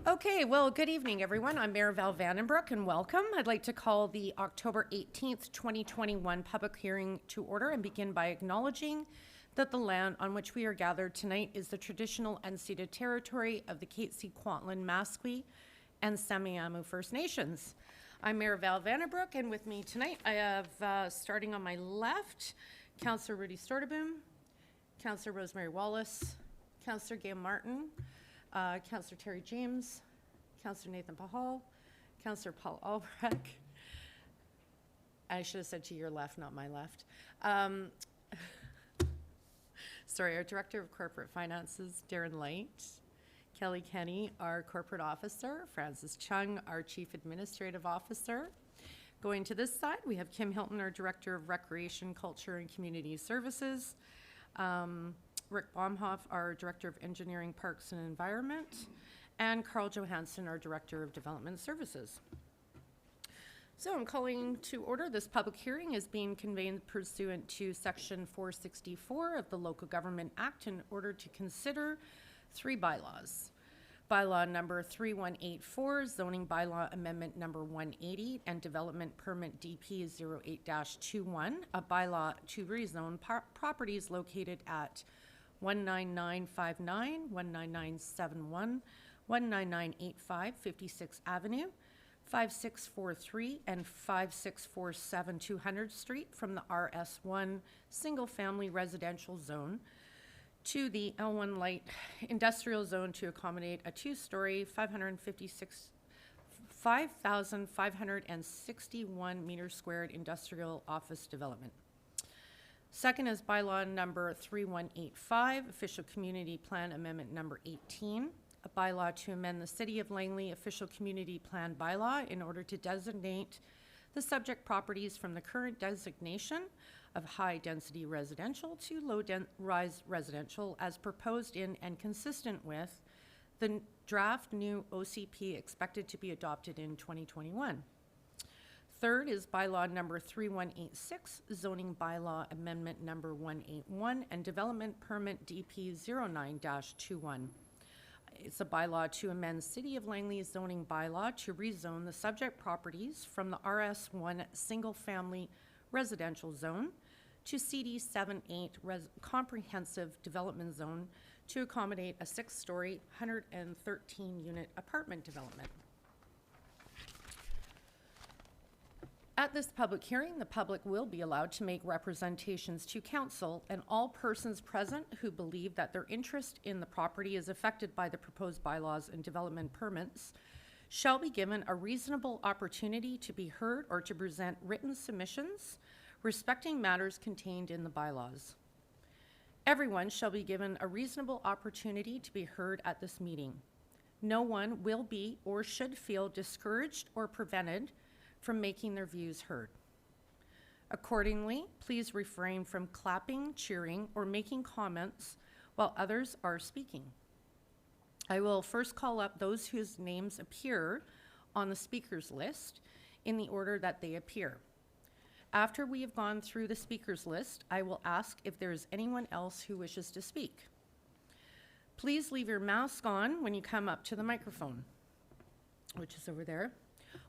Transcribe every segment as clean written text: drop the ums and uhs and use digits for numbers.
Okay, well, good evening, everyone. I'm Mayor Val Vandenbroek, and welcome. I'd like to call the October 18th, 2021 public hearing to order and begin by acknowledging that the land on which we are gathered tonight is the traditional unceded territory of the Katzie, Kwantlen, Musqueam, and Semiahmoo First Nations. I'm Mayor Val Vandenbroek, and with me tonight I have, starting on my left, Councillor Rudy Storteboom, Councillor Rosemary Wallace, Councillor Gail Martin, Councillor Terry James, Councillor Nathan Pahal, Councillor Paul Albrecht. I should have said to your left, not my left. Sorry, our Director of Corporate Finances, Darren Light, Kelly Kenny, our Corporate Officer, Francis Chung, our Chief Administrative Officer. Going to this side, we have Kim Hilton, our Director of Recreation, Culture, and Community Services. Rick Baumhoff, our Director of Engineering, Parks and Environment, and Carl Johansson, our Director of Development Services. So I'm calling to order. This public hearing is being convened pursuant to Section 464 of the Local Government Act in order to consider three bylaws. Bylaw number 3184, Zoning Bylaw Amendment number 180, and Development Permit DP 08-21, a bylaw to rezone properties located at 19959, 19971, 19985 56th Avenue, 5643 and 5647 200th Street from the RS1 Single Family Residential Zone to the L1 Light Industrial Zone to accommodate a two-story 5,561 meter squared industrial office development. Second is bylaw number 3185, Official Community Plan Amendment number 18, a bylaw to amend the City of Langley Official Community Plan bylaw in order to designate the subject properties from the current designation of high-density residential to low-rise residential as proposed in and consistent with the draft new OCP expected to be adopted in 2021. Third is bylaw number 3186, Zoning Bylaw Amendment number 181, and Development Permit DP 09-21. It's a bylaw to amend City of Langley's zoning bylaw to rezone the subject properties from the RS1 Single Family Residential Zone to CD 78 Comprehensive Development Zone to accommodate a 6-story, 113-unit apartment development. At this public hearing, the public will be allowed to make representations to council, and all persons present who believe that their interest in the property is affected by the proposed bylaws and development permits shall be given a reasonable opportunity to be heard or to present written submissions respecting matters contained in the bylaws. Everyone shall be given a reasonable opportunity to be heard at this meeting. No one will be or should feel discouraged or prevented from making their views heard. Accordingly, please refrain from clapping, cheering, or making comments while others are speaking. I will first call up those whose names appear on the speakers list in the order that they appear. After we have gone through the speakers list, I will ask if there is anyone else who wishes to speak. Please leave your mask on when you come up to the microphone, which is over there.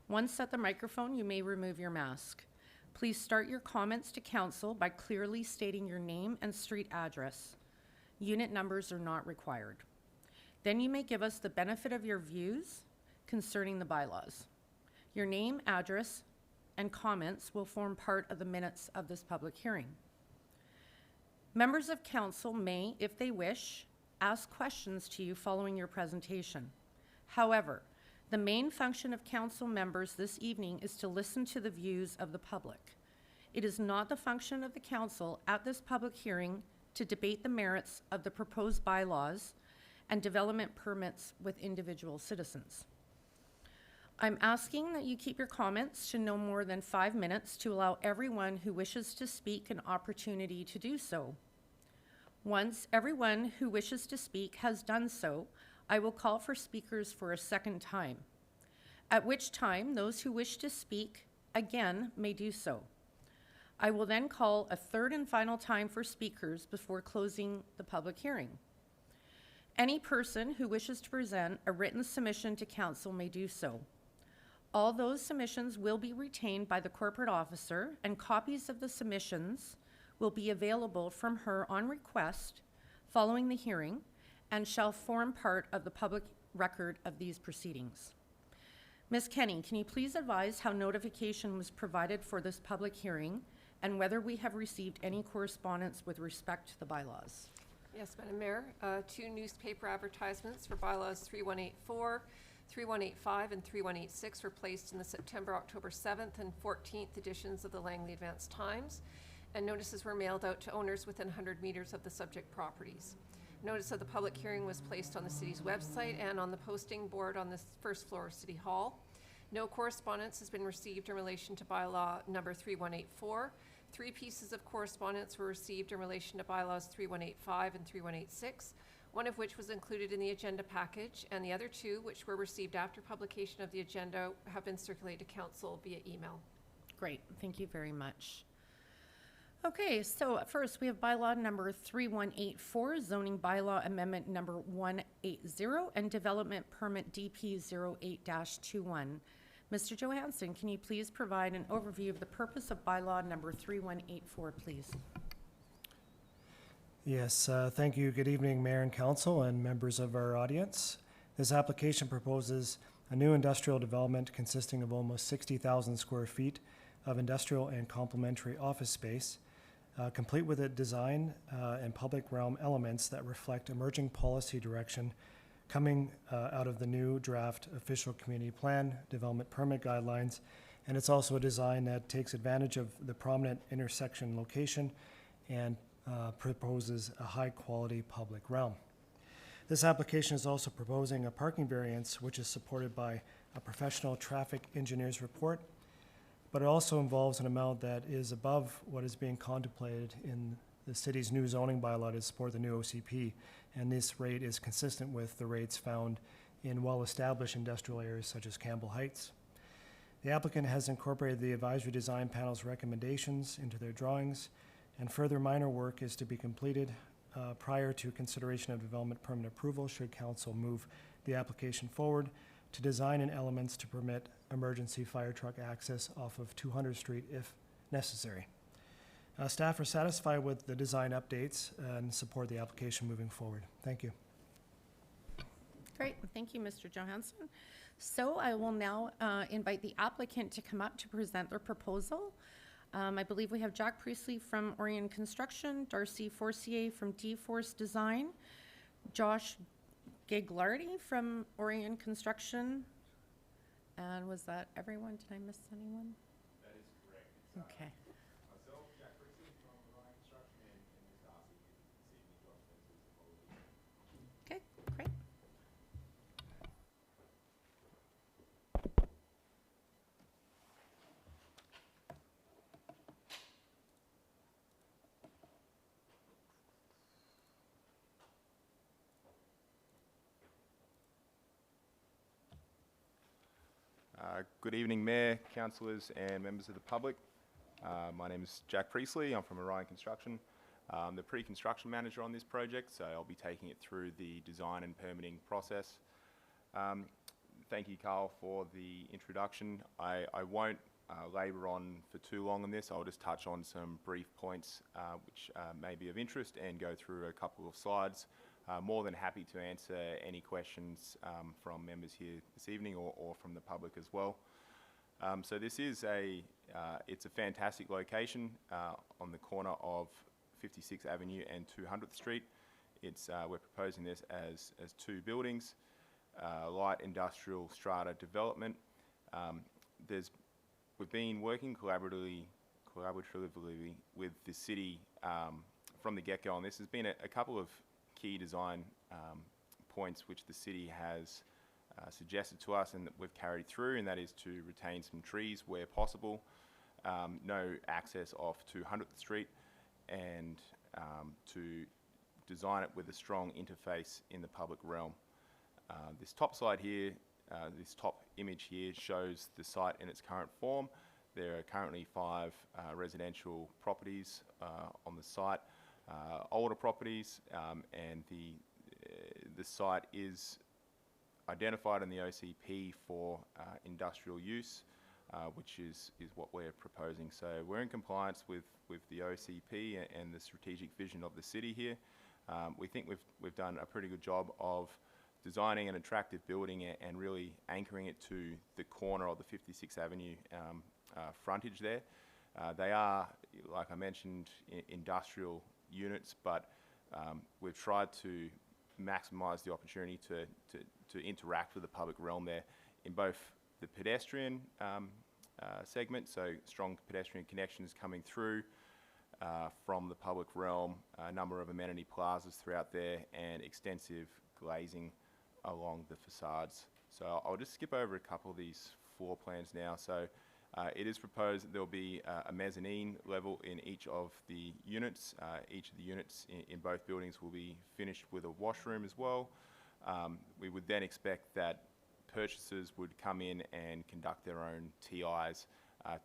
Once at the microphone, you may remove your mask. Please start your comments to council by clearly stating your name and street address. Unit numbers are not required. Then you may give us the benefit of your views concerning the bylaws. Your name, address, and comments will form part of the minutes of this public hearing. Members of council may, if they wish, ask questions to you following your presentation. However, the main function of council members this evening is to listen to the views of the public. It is not the function of the council at this public hearing to debate the merits of the proposed bylaws and development permits with individual citizens. I'm asking that you keep your comments to no more than 5 minutes to allow everyone who wishes to speak an opportunity to do so. Once everyone who wishes to speak has done so, I will call for speakers for a second time, at which time those who wish to speak again may do so. I will then call a third and final time for speakers before closing the public hearing. Any person who wishes to present a written submission to council may do so. All those submissions will be retained by the corporate officer, and copies of the submissions will be available from her on request following the hearing and shall form part of the public record of these proceedings. Ms. Kenny, can you please advise how notification was provided for this public hearing and whether we have received any correspondence with respect to the bylaws? Yes, Madam Mayor. 2 newspaper advertisements for bylaws 3184, 3185, and 3186 were placed in the September, October 7th, and 14th editions of the Langley Advance Times, and notices were mailed out to owners within 100 meters of the subject properties. Notice of the public hearing was placed on the city's website and on the posting board on the first floor of City Hall. No correspondence has been received in relation to bylaw number 3184. 3 pieces of correspondence were received in relation to bylaws 3185 and 3186, one of which was included in the agenda package, and the other 2, which were received after publication of the agenda, have been circulated to council via email. Great, thank you very much. Okay, so first we have bylaw number 3184, zoning bylaw amendment number 180, and development permit DP 08-21. Mr. Johansson, can you please provide an overview of the purpose of bylaw number 3184, please? Yes, thank you. Good evening, Mayor and Council and members of our audience. This application proposes a new industrial development consisting of almost 60,000 square feet of industrial and complementary office space, complete with a design and public realm elements that reflect emerging policy direction coming out of the new draft official community plan development permit guidelines. And it's also a design that takes advantage of the prominent intersection location and proposes a high-quality public realm. This application is also proposing a parking variance, which is supported by a professional traffic engineer's report, but it also involves an amount that is above what is being contemplated in the city's new zoning bylaw to support the new OCP, and this rate is consistent with the rates found in well-established industrial areas such as Campbell Heights. The applicant has incorporated the advisory design panel's recommendations into their drawings, and further minor work is to be completed prior to consideration of development permit approval should council move the application forward to design and elements to permit emergency fire truck access off of 200 Street if necessary. Staff are satisfied with the design updates and support the application moving forward. Thank you. Great, thank you, Mr. Johansson. So I will now invite the applicant to come up to present their proposal. I believe we have Jack Priestley from Orion Construction, Darcy Forcier from D-Force Design, Josh Giglardi from Orion Construction, and was that everyone? Did I miss anyone? That is correct. Okay. Myself, Jack Priestley from Orion Construction, and Ms. Darcy this evening, Josh Spencer's apologies. Okay, great. Good evening, Mayor, councillors and members of the public. My name is Jack Priestley. I'm from Orion Construction. I'm the pre-construction manager on this project, so I'll be taking it through the design and permitting process. Thank you, Carl, for the introduction. I won't labour on for too long on this. I'll just touch on some brief points which may be of interest and go through a couple of slides. More than happy to answer any questions from members here this evening or from the public as well. So this is it's a fantastic location on the corner of 56th Avenue and 200th Street. We're proposing this as 2 buildings, light industrial strata development. We've been working collaboratively with the city from the get-go on this. There's been a couple of key design points which the city has suggested to us and that we've carried through, and that is to retain some trees where possible, no access off 200th Street, and to design it with a strong interface in the public realm. This top slide here, this top image here shows the site in its current form. There are currently 5 residential properties on the site. Older properties, and the site is identified in the OCP for industrial use, which is what we're proposing. So we're in compliance with the OCP and the strategic vision of the city here. We think we've done a pretty good job of designing an attractive building and really anchoring it to the corner of the 56th Avenue frontage there. They are, like I mentioned, industrial units, but we've tried to maximise the opportunity to interact with the public realm there in both the pedestrian segment, so strong pedestrian connections coming through from the public realm, a number of amenity plazas throughout there, and extensive glazing along the facades. So I'll just skip over a couple of these floor plans now. So it is proposed that there will be a mezzanine level in each of the units. Each of the units in both buildings will be finished with a washroom as well. We would then expect that purchasers would come in and conduct their own TIs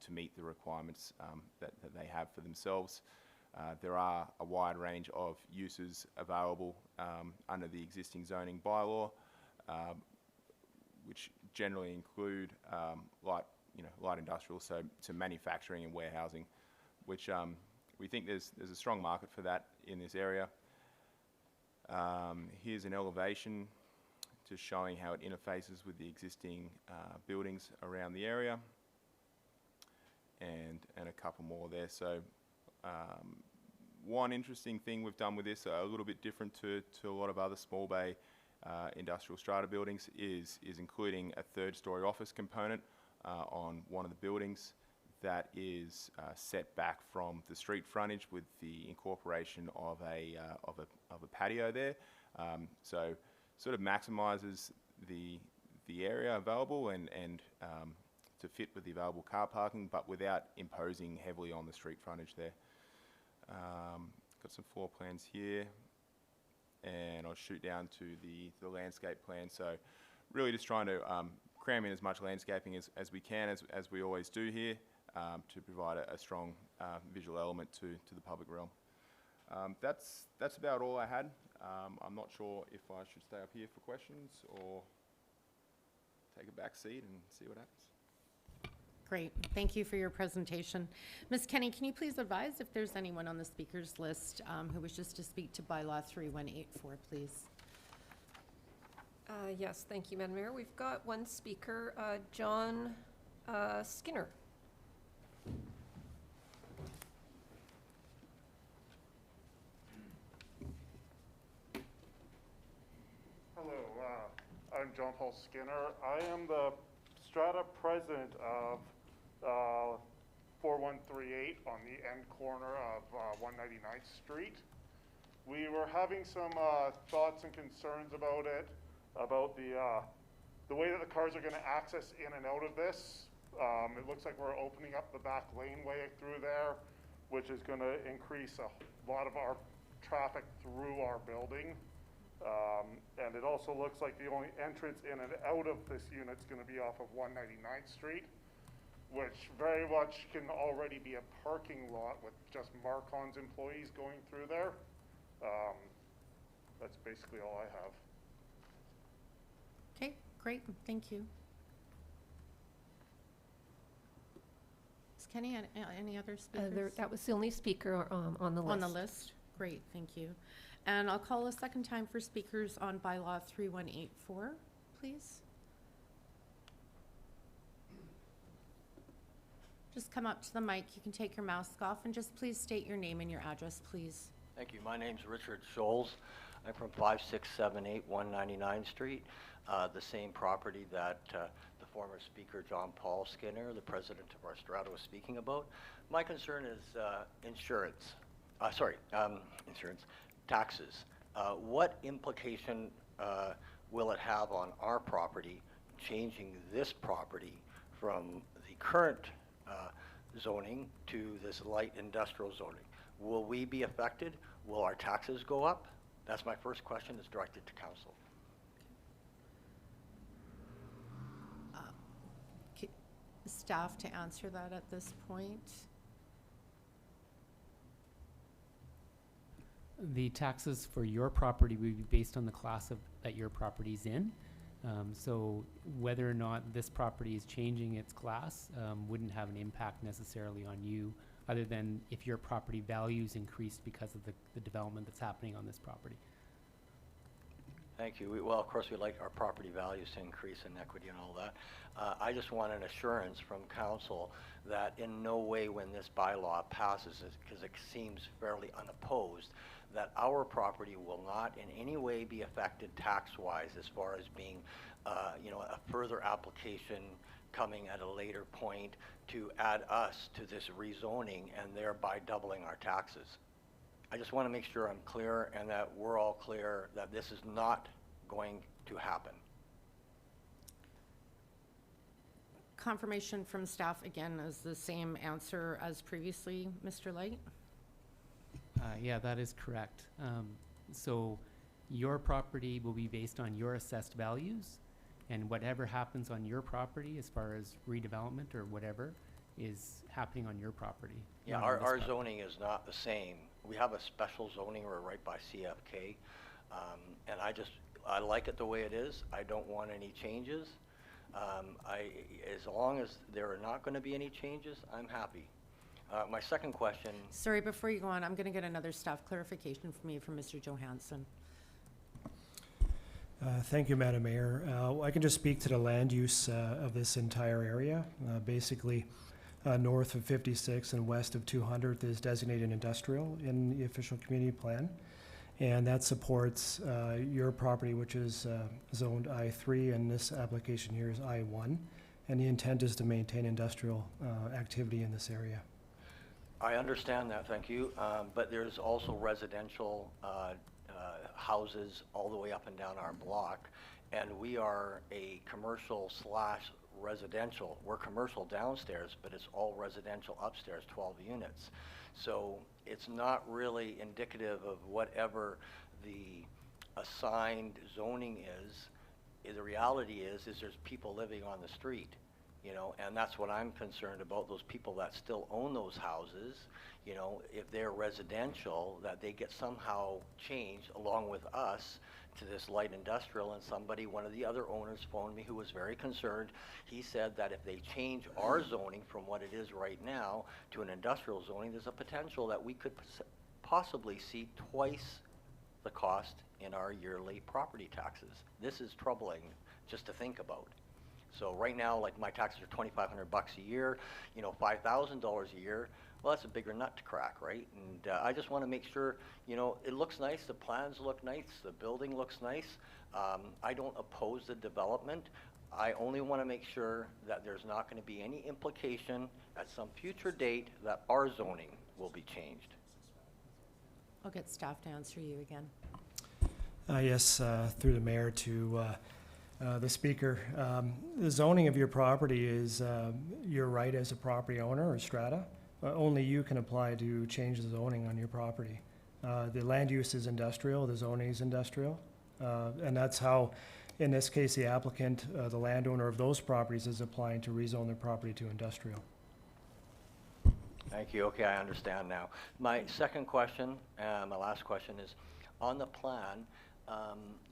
to meet the requirements that they have for themselves. There are a wide range of uses available under the existing zoning bylaw, which generally include light industrial, so to manufacturing and warehousing, which we think there's a strong market for that in this area. Here's an elevation just showing how it interfaces with the existing buildings around the area, and a couple more there. So one interesting thing we've done with this, a little bit different to a lot of other small bay industrial strata buildings, is including a third-story office component on one of the buildings that is set back from the street frontage with the incorporation of a patio there. So sort of maximises the area available and to fit with the available car parking, but without imposing heavily on the street frontage there. Got some floor plans here, and I'll shoot down to the landscape plan. So really just trying to cram in as much landscaping as we can, as we always do here, to provide a strong visual element to the public realm. That's about all I had. I'm not sure if I should stay up here for questions or take a back seat and see what happens. Great. Thank you for your presentation. Ms. Kenny, can you please advise if there's anyone on the speakers list who wishes to speak to Bylaw 3184, please? Yes, thank you, Madam Mayor. We've got one speaker, John Skinner. Hello, I'm John Paul Skinner. I am the strata president of 4138 on the end corner of 199th Street. We were having some thoughts and concerns about it, about the way that the cars are going to access in and out of this. It looks like we're opening up the back laneway through there, which is going to increase a lot of our traffic through our building. And it also looks like the only entrance in and out of this unit is going to be off of 199th Street, which very much can already be a parking lot with just Marcon's employees going through there. That's basically all I have. Okay, great. Thank you. Ms. Kenny, any other speakers? That was the only speaker on the list. On the list? Great, thank you. And I'll call a second time for speakers on Bylaw 3184, please. Just come up to the mic. You can take your mask off and just please state your name and your address, please. Thank you. My name's Richard Sholes. I'm from 5678 199th Street, the same property that the former speaker, John Paul Skinner, the president of our strata, was speaking about. My concern is taxes. What implication will it have on our property, changing this property from the current zoning to this light industrial zoning? Will we be affected? Will our taxes go up? That's my first question. It's directed to council. Staff to answer that at this point. The taxes for your property would be based on the class that your property's in. So whether or not this property is changing its class wouldn't have an impact necessarily on you, other than if your property values increased because of the development that's happening on this property. Thank you. Well, of course, we'd like our property values to increase in equity and all that. I just want an assurance from council that in no way when this bylaw passes, because it seems fairly unopposed, that our property will not in any way be affected tax-wise as far as being, a further application coming at a later point to add us to this rezoning and thereby doubling our taxes. I just want to make sure I'm clear and that we're all clear that this is not going to happen. Confirmation from staff again is the same answer as previously, Mr. Light? Yeah, that is correct. So your property will be based on your assessed values, and whatever happens on your property as far as redevelopment or whatever is happening on your property. Yeah, not on our this property. zoning is not the same. We have a special zoning, we're right by CFK, and I like it the way it is. I don't want any changes. As long as there are not going to be any changes, I'm happy. My second question. Sorry, before you go on, I'm going to get another staff clarification from you from Mr. Johansson. Thank you, Madam Mayor. I can just speak to the land use of this entire area. Basically, north of 56 and west of 200th is designated industrial in the official community plan. And that supports your property, which is zoned I3, and this application here is I1. And the intent is to maintain industrial activity in this area. I understand that, thank you. But there's also residential houses all the way up and down our block. And we are a commercial / residential. We're commercial downstairs, but it's all residential upstairs, 12 units. So it's not really indicative of whatever the assigned zoning is. The reality is there's people living on the street, and that's what I'm concerned about, those people that still own those houses, if they're residential, that they get somehow changed along with us to this light industrial. And one of the other owners phoned me who was very concerned. He said that if they change our zoning from what it is right now to an industrial zoning, there's a potential that we could possibly see twice the cost in our yearly property taxes. This is troubling just to think about. So right now, like my taxes are $2,500 a year, $5,000 a year. Well, that's a bigger nut to crack, right? And I just want to make sure, it looks nice, the plans look nice, the building looks nice. I don't oppose the development. I only want to make sure that there's not going to be any implication at some future date that our zoning will be changed. I'll get staff to answer you again. Yes, through the mayor to the speaker. The zoning of your property is your right as a property owner or strata. Only you can apply to change the zoning on your property. The land use is industrial, the zoning is industrial. And that's how, in this case, the applicant, the landowner of those properties, is applying to rezone their property to industrial. Thank you. Okay, I understand now. My second question, my last question is, on the plan,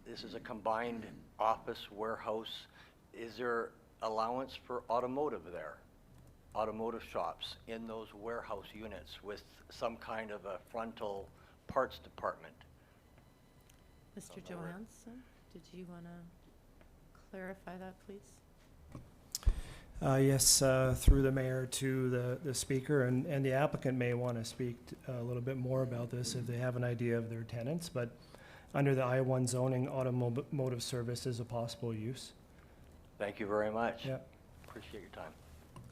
this is a combined office warehouse. Is there allowance for automotive there? Automotive shops in those warehouse units with some kind of a frontal parts department? Mr. Johansson, did you want to clarify that, please? Yes, through the mayor to the speaker, and the applicant may want to speak a little bit more about this if they have an idea of their tenants, but under the I-1 zoning, automotive service is a possible use. Thank you very much. Yeah. Appreciate your time.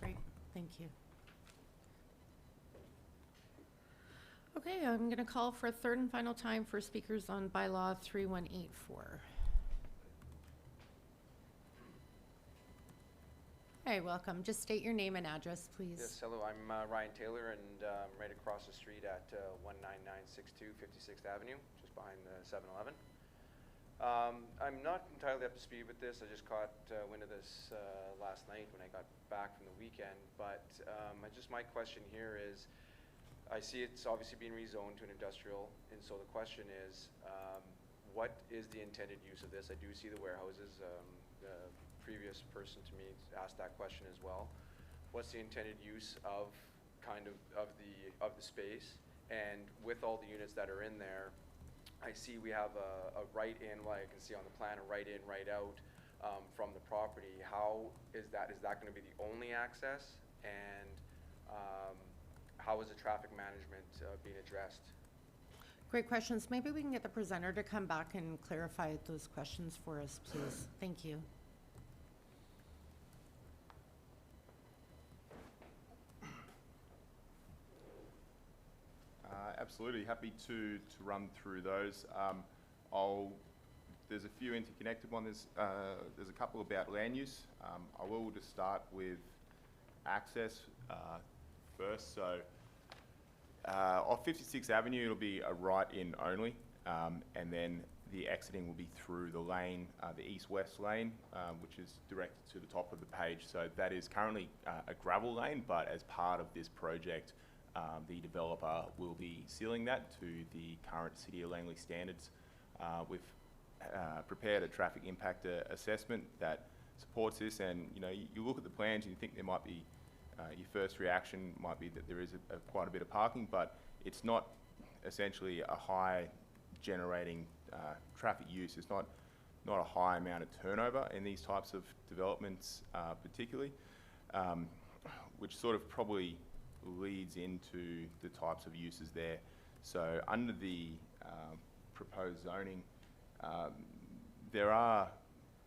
Great, thank you. Okay, I'm going to call for a third and final time for speakers on bylaw 3184. Hi, welcome. Just state your name and address, please. Yes, hello, I'm Ryan Taylor, and right across the street at 19962 56th Avenue, just behind the 7-Eleven. I'm not entirely up to speed with this. I just caught wind of this last night when I got back from the weekend, but my question here is, I see it's obviously being rezoned to an industrial, and so the question is, what is the intended use of this? I do see the warehouses. The previous person to me asked that question as well. What's the intended use of the space? And with all the units that are in there, I see we have a right in, like I can see on the plan, a right in, right out from the property. How is that? Is that going to be the only access? And how is the traffic management being addressed? Great questions. Maybe we can get the presenter to come back and clarify those questions for us, please. Thank you. Absolutely, happy to run through those. There's a few interconnected ones. There's a couple about land use. I will just start with access first. So off 56th Avenue, it'll be a right-in only, and then the exiting will be through the lane, the east-west lane, which is directed to the top of the page. So that is currently a gravel lane, but as part of this project, the developer will be sealing that to the current City of Langley standards. We've prepared a traffic impact assessment that supports this, and you look at the plans and you think there might be, your first reaction might be that there is quite a bit of parking, but it's not essentially a high generating traffic use. It's not a high amount of turnover in these types of developments particularly, which sort of probably leads into the types of uses there. So under the proposed zoning, there are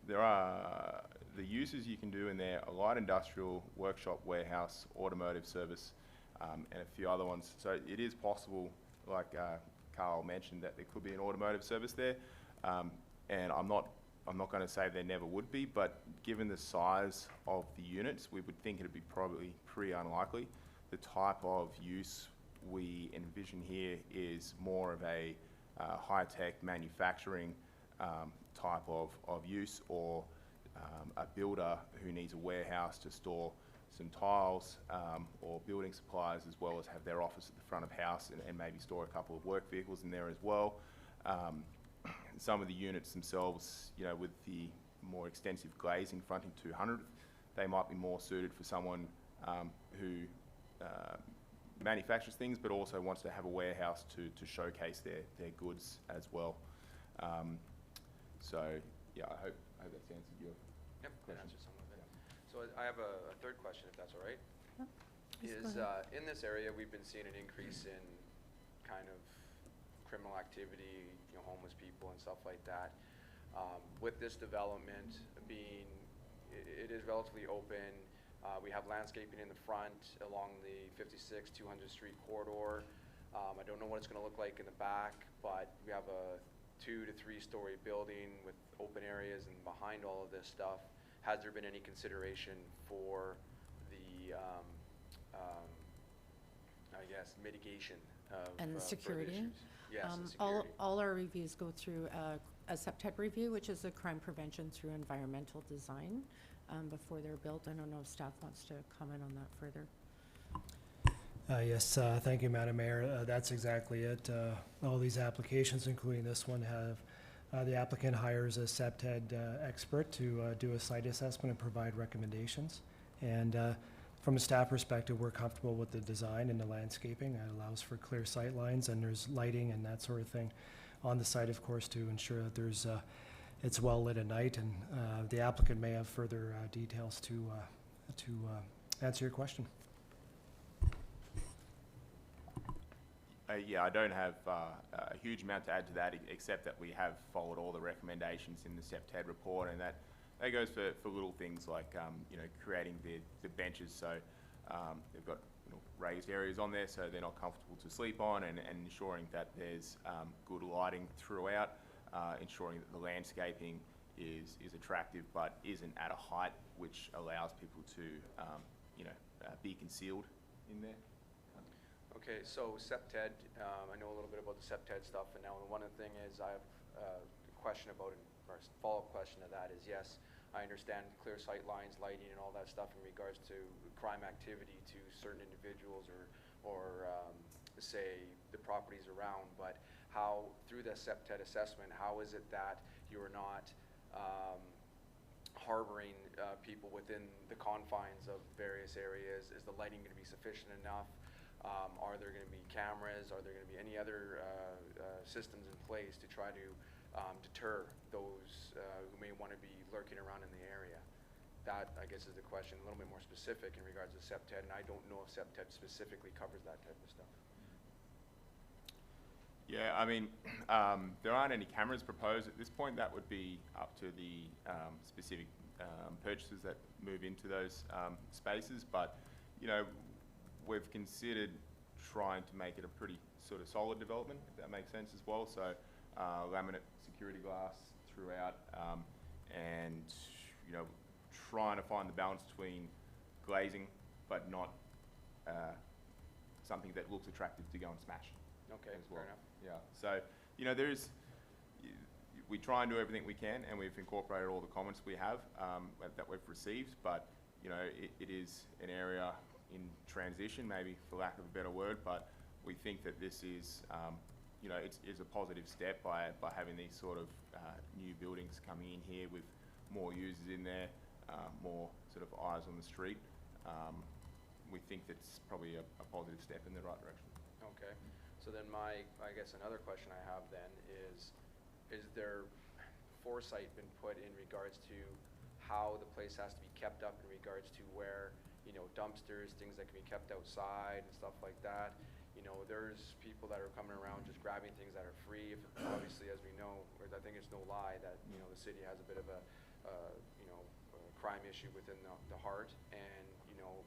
the uses you can do in there: a light industrial, workshop, warehouse, automotive service, and a few other ones. So it is possible, like Carl mentioned, that there could be an automotive service there, and I'm not going to say there never would be, but given the size of the units, we would think it would be probably pretty unlikely. The type of use we envision here is more of a high-tech manufacturing type of use, or a builder who needs a warehouse to store some tiles or building supplies, as well as have their office at the front of house and maybe store a couple of work vehicles in there as well. Some of the units themselves, with the more extensive glazing fronting 200, they might be more suited for someone who manufactures things, but also wants to have a warehouse to showcase their goods as well. So yeah, I hope that's answered your Yep, that question. answers some of it. So I have a third question, if that's all right. Yep, please Is go ahead. in this area we've been seeing an increase in kind of criminal activity, homeless people and stuff like that. With this development being, it is relatively open. We have landscaping in the front along the 56 200th Street corridor. I don't know what it's going to look like in the back, but we have a 2 to 3 story building with open areas, and behind all of this stuff, has there been any consideration for the, I guess, mitigation of And further security? issues? Yes, and security. All our reviews go through a SEPTED review, which is a crime prevention through environmental design before they're built. I don't know if staff wants to comment on that further. Yes, thank you, Madam Mayor. That's exactly it. All these applications, including this one, have the applicant hires a SEPTED expert to do a site assessment and provide recommendations. And from a staff perspective, we're comfortable with the design and the landscaping. It allows for clear sight lines, and there's lighting and that sort of thing on the site, of course, to ensure that it's well lit at night. And the applicant may have further details to answer your question. Yeah, I don't have a huge amount to add to that, except that we have followed all the recommendations in the SEPTED report, and that goes for little things like creating the benches, so they've got raised areas on there so they're not comfortable to sleep on, and ensuring that there's good lighting throughout, ensuring that the landscaping is attractive but isn't at a height which allows people to be concealed in there. Okay, so SEPTED, I know a little bit about the SEPTED stuff, and now one of the thing is I have a question about it, or a follow-up question to that is, yes, I understand clear sight lines, lighting, and all that stuff in regards to crime activity to certain individuals or say, the properties around, but how, through the SEPTED assessment, how is it that you're not harboring people within the confines of various areas? Is the lighting going to be sufficient enough? Are there going to be cameras? Are there going to be any other systems in place to try to deter those who may want to be lurking around in the area? That, I guess, is the question, a little bit more specific in regards to SEPTED, and I don't know if SEPTED specifically covers that type of stuff. Yeah, I mean, there aren't any cameras proposed at this point. That would be up to the specific purchasers that move into those spaces. But, you know, we've considered trying to make it a pretty sort of solid development, if that makes sense as well. So laminate security glass throughout, and, you know, trying to find the balance between glazing but not something that looks attractive to go and smash. Okay, As well. fair enough. Yeah, so, you know, we try and do everything we can, and we've incorporated all the comments we have that we've received, but, you know, it is an area in transition, maybe for lack of a better word, but we think that this is, you know, it's a positive step by having these sort of new buildings coming in here with more users in there, more sort of eyes on the street. We think that's probably a positive step in the right direction. Okay. So then I guess another question I have then is there foresight been put in regards to how the place has to be kept up in regards to where, you know, dumpsters, things that can be kept outside and stuff like that? You know, there's people that are coming around just grabbing things that are free. Obviously, as we know, or I think it's no lie that, you know, the city has a bit of a, you know, a crime issue within the heart. And, you know,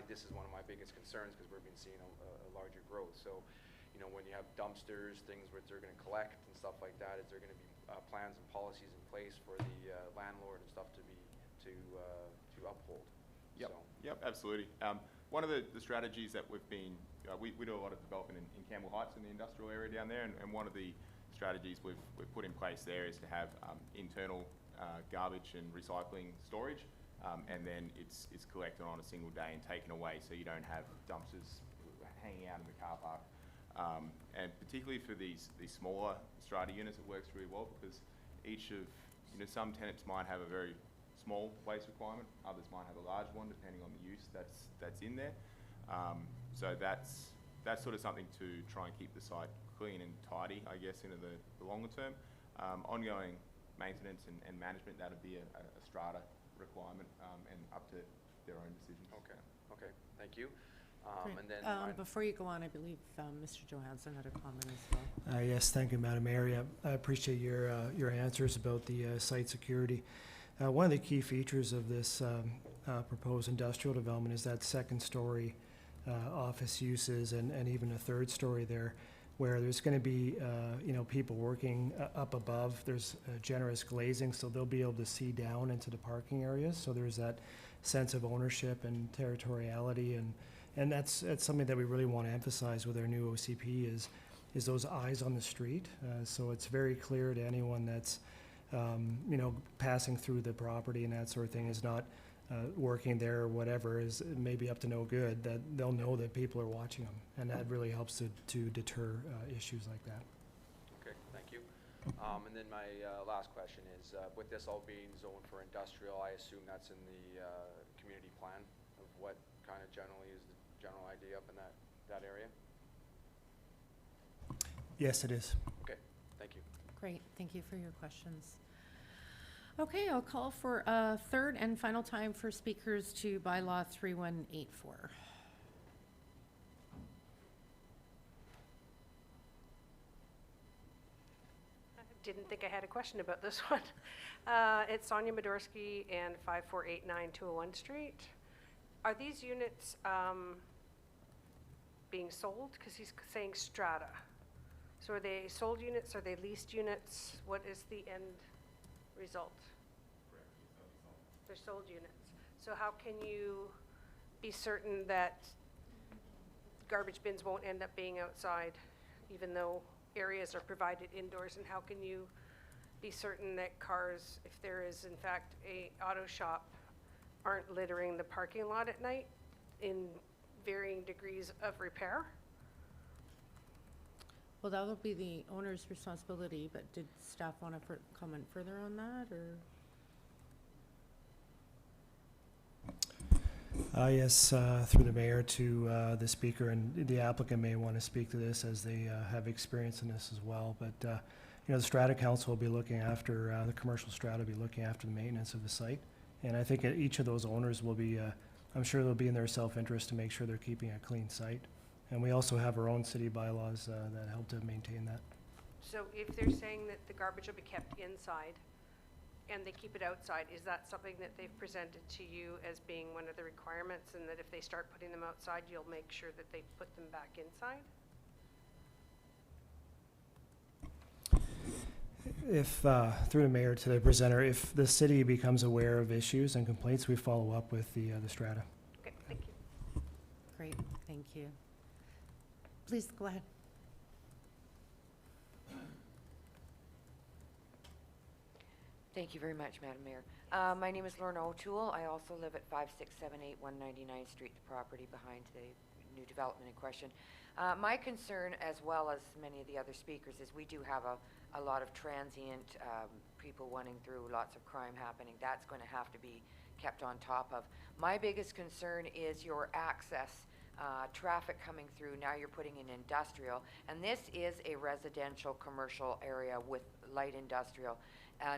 this is one of my biggest concerns because we've been seeing a larger growth. So, you know, when you have dumpsters, things which they're going to collect and stuff like that, is there going to be plans and policies in place for the landlord and stuff to uphold? Yep, So. yep, absolutely. One of the strategies that we've been, we do a lot of development in Campbell Heights in the industrial area down there, and one of the strategies we've put in place there is to have internal garbage and recycling storage, and then it's collected on a single day and taken away, so you don't have dumpsters hanging out in the car park. And particularly for these smaller strata units, it works really well because each of, you know, some tenants might have a very small waste requirement, others might have a large one depending on the use that's in there. So that's sort of something to try and keep the site clean and tidy, I guess, into the longer term. Ongoing maintenance and management, that'd be a strata requirement, and up to their own decisions. Okay, thank you. Great. And then Before you go on, I believe Mr. Johansson had a comment as well. Yes, thank you, Madam Mayor. I appreciate your answers about the site security. One of the key features of this proposed industrial development is that second story office uses and even a third story there, where there's going to be you know, people working up above. There's generous glazing, so they'll be able to see down into the parking areas. So there's that sense of ownership and territoriality, and that's something that we really want to emphasize with our new OCP is those eyes on the street. So it's very clear to anyone that's you know, passing through the property and that sort of thing, is not working there or whatever, is maybe up to no good, that they'll know that people are watching them, and that really helps to deter issues like that. Okay, thank you. And then my last question is, with this all being zoned for industrial, I assume that's in the community plan of what kind of generally is the general idea up in that area? Yes, it is. Okay, thank you. Great, thank you for your questions. Okay, I'll call for a third and final time for speakers to Bylaw 3184. Didn't think I had a question about this one. It's Sonia Medorsky and 5489 201 Street. Are these units being sold? Because he's saying strata. So are they sold units? Are they leased units? What is the end result? They're sold units. So how can you be certain that garbage bins won't end up being outside, even though areas are provided indoors? And how can you be certain that cars, if there is in fact a auto shop, aren't littering the parking lot at night in varying degrees of repair? Well, that'll be the owner's responsibility, but did staff want to comment further on that, or? Yes, through the mayor to the speaker, and the applicant may want to speak to this as they have experience in this as well. But you know, the Strata Council will be looking after the commercial strata, will be looking after the maintenance of the site, and I think each of those owners will be. I'm sure they'll be in their self-interest to make sure they're keeping a clean site. And we also have our own city bylaws that help to maintain that. So if they're saying that the garbage will be kept inside and they keep it outside, is that something that they've presented to you as being one of the requirements, and that if they start putting them outside, you'll make sure that they put them back inside? If, through the mayor to the presenter, if the city becomes aware of issues and complaints, we follow up with the strata. Okay, thank you. Great, thank you. Please go ahead. Thank you very much, Madam Mayor. My name is Lorna OToole. I also live at 5678 199th Street, the property behind the new development in question. My concern, as well as many of the other speakers, is we do have a lot of transient people wanting through, lots of crime happening. That's going to have to be kept on top of. My biggest concern is your access. Traffic coming through. Now you're putting in industrial, and this is a residential commercial area with light industrial.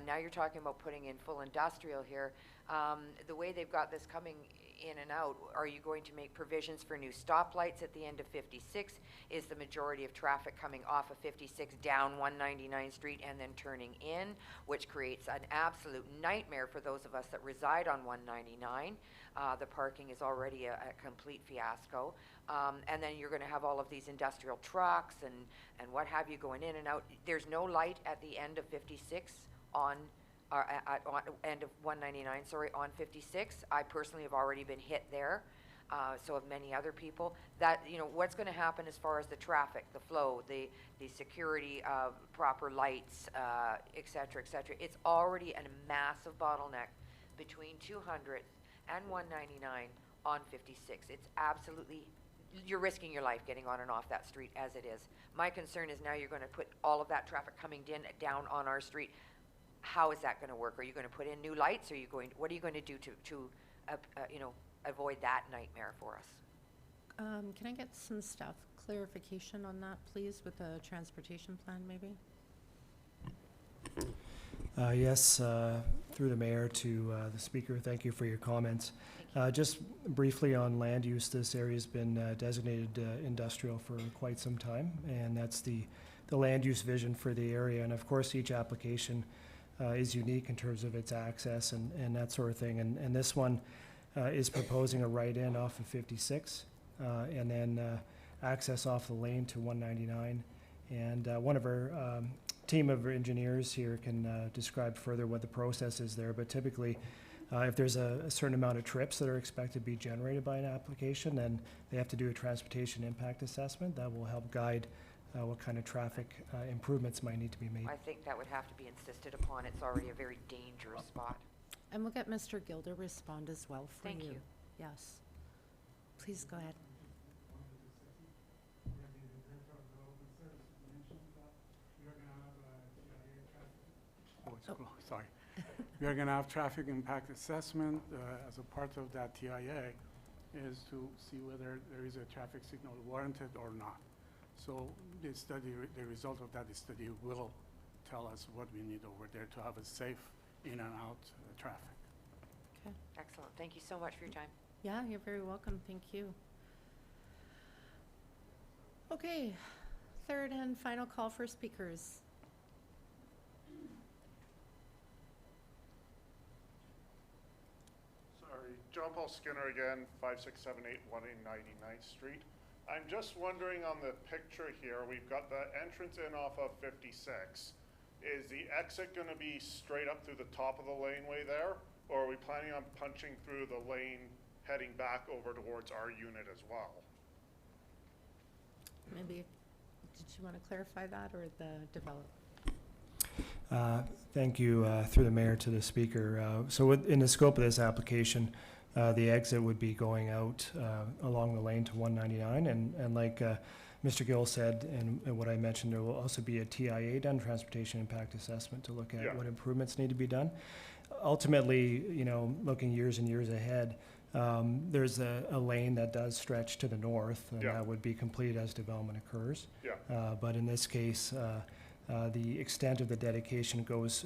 Now you're talking about putting in full industrial here. The way they've got this coming in and out, are you going to make provisions for new stoplights at the end of 56? Is the majority of traffic coming off of 56 down 199th Street and then turning in, which creates an absolute nightmare for those of us that reside on 199. The parking is already a complete fiasco. And then you're going to have all of these industrial trucks and what have you going in and out. There's no light at the end of 56 on end of 199, sorry, on 56. I personally have already been hit there. So have many other people. That, you know, what's going to happen as far as the traffic, the flow, the security of proper lights, et cetera, et cetera. It's already a massive bottleneck between 200 and 199 on 56. It's absolutely, you're risking your life getting on and off that street as it is. My concern is now you're going to put all of that traffic coming down on our street. How is that going to work? Are you going to put in new lights? What are you going to do to you know, avoid that nightmare for us? Can I get some staff clarification on that, please, with the transportation plan, maybe? Yes, through the mayor to the speaker, thank you for your comments. Just briefly on land use, this area's been designated industrial for quite some time, and that's the land use vision for the area. And of course, each application is unique in terms of its access and that sort of thing. And this one is proposing a right-in off of 56, and then access off the lane to 199. And one of our team of engineers here can describe further what the process is there. But typically, if there's a certain amount of trips that are expected to be generated by an application, then they have to do a transportation impact assessment that will help guide what kind of traffic improvements might need to be made. I think that would have to be insisted upon. It's already a very dangerous spot. And we'll get Mr. Gilder respond as well for you. Thank you. Yes. Please go ahead. Sorry. We are going to have traffic impact assessment as a part of that TIA is to see whether there is a traffic signal warranted or not. So the study, the result of that study will tell us what we need over there to have a safe in and out traffic. Okay. Excellent. Thank you so much for your time. Yeah, you're very welcome. Thank you. Okay, third and final call for speakers. Sorry, John Paul Skinner again, 5678 199th Street. I'm just wondering on the picture here, we've got the entrance in off of 56. Is the exit going to be straight up through the top of the laneway there? Or are we planning on punching through the lane heading back over towards our unit as well? Maybe, did you want to clarify that, or the developer? Thank you, through the mayor to the speaker. So in the scope of this application, the exit would be going out along the lane to 199, and like Mr. Gill said, and what I mentioned, there will also be a TIA done, Transportation Impact Assessment, to look Yeah. at what improvements need to be done. Ultimately, looking years and years ahead, there's a lane that does stretch to the north, and Yeah. that would be complete as development occurs. Yeah. But in this case, the extent of the dedication goes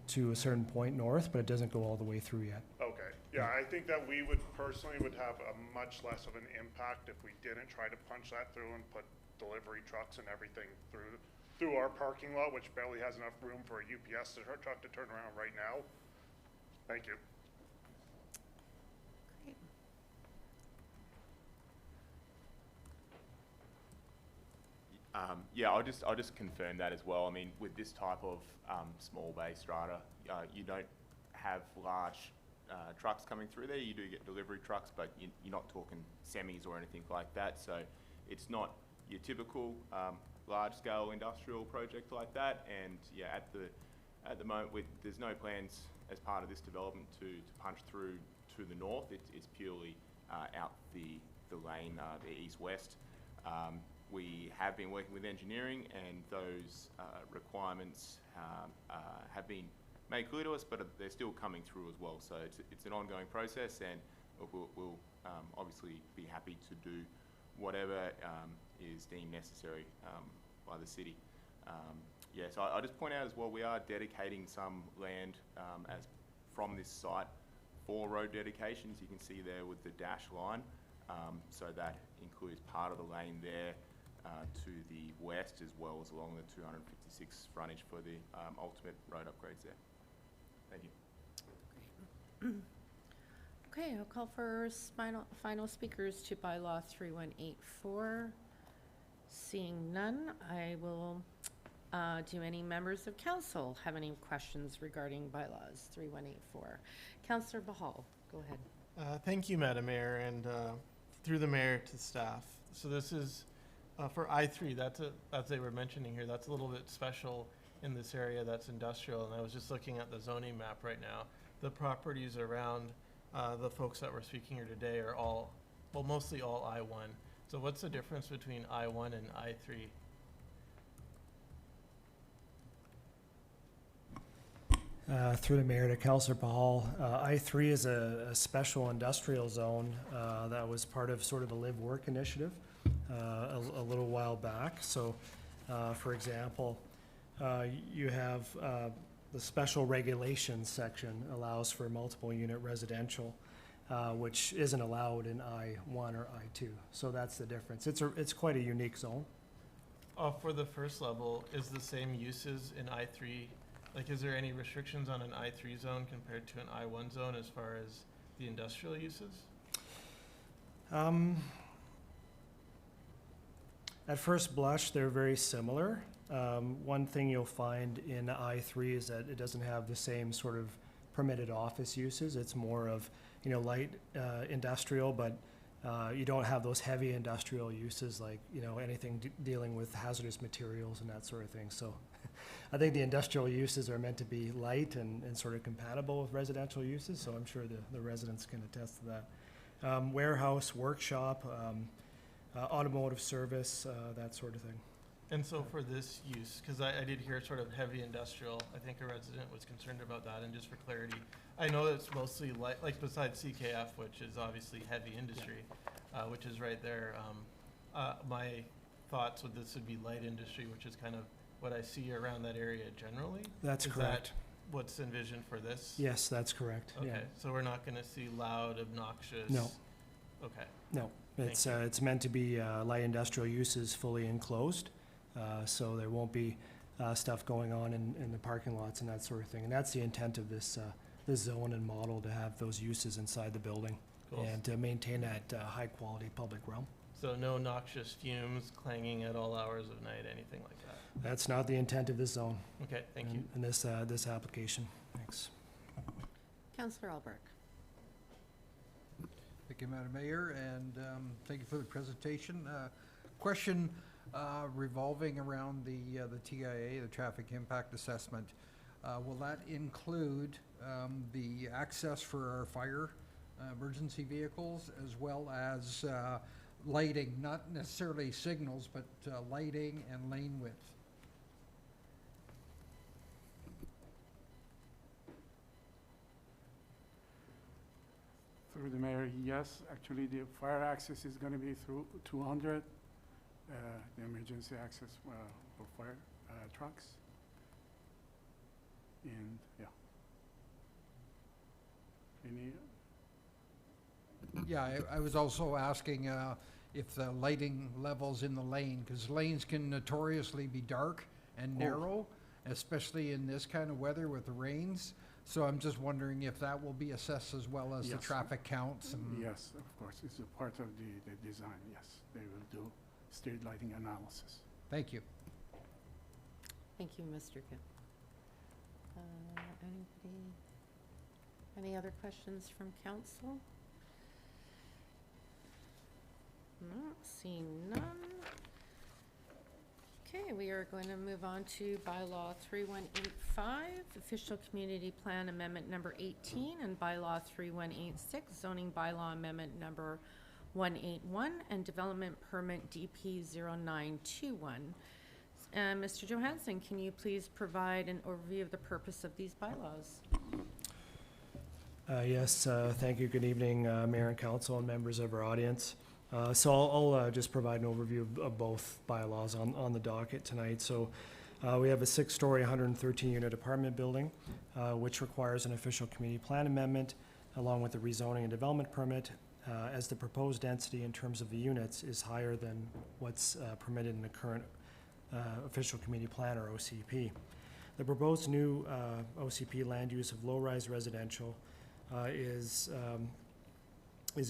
to a certain point north, but it doesn't go all the way through yet. Okay, yeah, I think that we would personally would have a much less of an impact if we didn't try to punch that through and put delivery trucks and everything through our parking lot, which barely has enough room for a UPS truck to turn around right now. Thank you. Great. Yeah, I'll just confirm that as well. I mean, with this type of small bay strata, you don't have large trucks coming through there. You do get delivery trucks, but you're not talking semis or anything like that. So it's not your typical large-scale industrial project like that. And yeah, at the moment, there's no plans as part of this development to punch through to the north. It's purely out the lane, the east-west. We have been working with engineering, and those requirements have been made clear to us, but they're still coming through as well. So it's an ongoing process, and we'll obviously be happy to do whatever is deemed necessary by the city. Yeah, so I just point out as well, we are dedicating some land as from this site for road dedications. You can see there with the dash line. So that includes part of the lane there to the west, as well as along the 256 frontage for the ultimate road upgrades there. Thank you. Okay, I'll call for final speakers to bylaw 3184. Seeing none, I will, do any members of council have any questions regarding bylaws 3184? Councillor Bahal, go ahead. Thank you, Madam Mayor, and through the mayor to staff. So this is for I3. As they were mentioning here, that's a little bit special in this area. That's industrial, and I was just looking at the zoning map right now. The properties around the folks that were speaking here today are all, well, mostly all I1. So what's the difference between I1 and I3? Through the mayor to Councillor Bahal, I3 is a special industrial zone that was part of sort of a live-work initiative a little while back. So, for example, you have the special regulations section allows for multiple unit residential, which isn't allowed in I1 or I2. So that's the difference. It's quite a unique zone. For the first level, is the same uses in I3? Like, is there any restrictions on an I3 zone compared to an I1 zone as far as the industrial uses? At first blush, they're very similar. One thing you'll find in I3 is that it doesn't have the same sort of permitted office uses. It's more of, light industrial, but you don't have those heavy industrial uses like, anything dealing with hazardous materials and that sort of thing. So I think the industrial uses are meant to be light and sort of compatible with residential uses. So I'm sure the residents can attest to that. Warehouse, workshop, automotive service, that sort of thing. And so for this use, because I did hear sort of heavy industrial, I think a resident was concerned about that, and just for clarity, I know it's mostly light, like besides CKF, which is obviously heavy industry, which is right there. My thoughts with this would be light industry, which is kind of what I see around that area generally. That's correct. That what's envisioned for this? Yes, that's correct. Okay, Yeah. so we're not gonna see loud, obnoxious? No. Okay. No, it's meant to be light industrial uses fully enclosed. So there won't be stuff going on in the parking lots and that sort of thing. And that's the intent of this zone and model, to have those uses inside the building. Cool. And to maintain that high-quality public realm. So no noxious fumes clanging at all hours of night, anything like that? That's not the intent of this zone. Okay, thank you. In this application. Thanks. Councillor Alberg. Thank you, Madam Mayor, and thank you for the presentation. Question revolving around the TIA, the Traffic Impact Assessment. Will that include the access for our fire emergency vehicles, as well as lighting, not necessarily signals, but lighting and lane width. Through the mayor, yes, actually the fire access is going to be through 200, the emergency access for fire trucks. And yeah. Any, Yeah, I was also asking if the lighting levels in the lane, because lanes can notoriously be dark and narrow, especially in this kind of weather with the rains. So I'm just wondering if that will be assessed as well as the Yes. traffic counts and... yes, of course, it's a part of the design, yes. They will do street lighting analysis. Thank you. Thank you, Mr. Gibb. Any other questions from council? No, seeing none. Okay, we are going to move on to bylaw 3185, official community plan amendment number 18, and bylaw 3186, zoning bylaw amendment number 181, and development permit DP 0921. Mr. Johansson, can you please provide an overview of the purpose of these bylaws? Yes, thank you. Good evening, Mayor and Council and members of our audience. So I'll just provide an overview of both bylaws on the docket tonight. So we have a 6-story, 113-unit apartment building, which requires an official community plan amendment, along with the rezoning and development permit, as the proposed density in terms of the units is higher than what's permitted in the current official community plan, or OCP. The proposed new OCP land use of low-rise residential is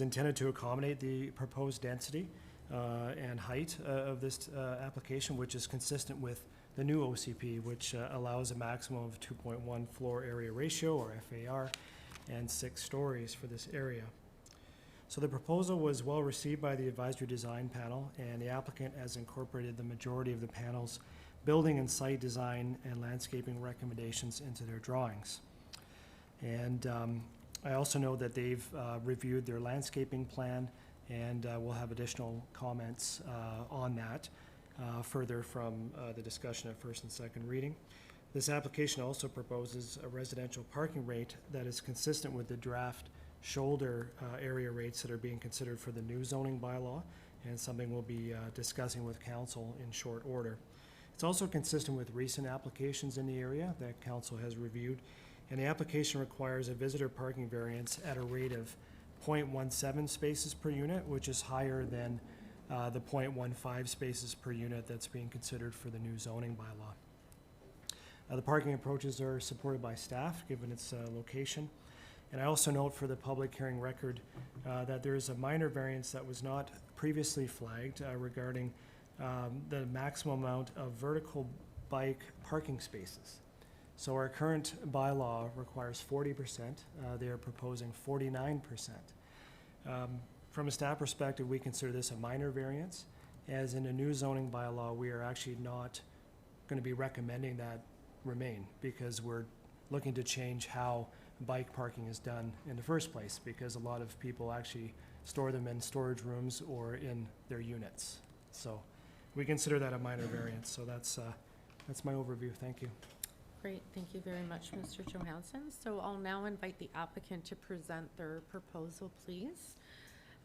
intended to accommodate the proposed density and height of this application, which is consistent with the new OCP, which allows a maximum of 2.1 floor area ratio, or FAR, and 6 stories for this area. So the proposal was well received by the advisory design panel, and the applicant has incorporated the majority of the panel's building and site design and landscaping recommendations into their drawings. And I also know that they've reviewed their landscaping plan, and we'll have additional comments on that further from the discussion at first and second reading. This application also proposes a residential parking rate that is consistent with the draft shoulder area rates that are being considered for the new zoning bylaw, and something we'll be discussing with council in short order. It's also consistent with recent applications in the area that council has reviewed, and the application requires a visitor parking variance at a rate of 0.17 spaces per unit, which is higher than the 0.15 spaces per unit that's being considered for the new zoning bylaw. The parking approaches are supported by staff, given its location. And I also note for the public hearing record that there is a minor variance that was not previously flagged regarding the maximum amount of vertical bike parking spaces. So our current bylaw requires 40%. They are proposing 49%. From a staff perspective, we consider this a minor variance, as in a new zoning bylaw, we are actually not going to be recommending that remain, because we're looking to change how bike parking is done in the first place, because a lot of people actually store them in storage rooms or in their units. So we consider that a minor variance. So that's my overview. Thank you. Great, thank you very much, Mr. Johansson. So I'll now invite the applicant to present their proposal, please.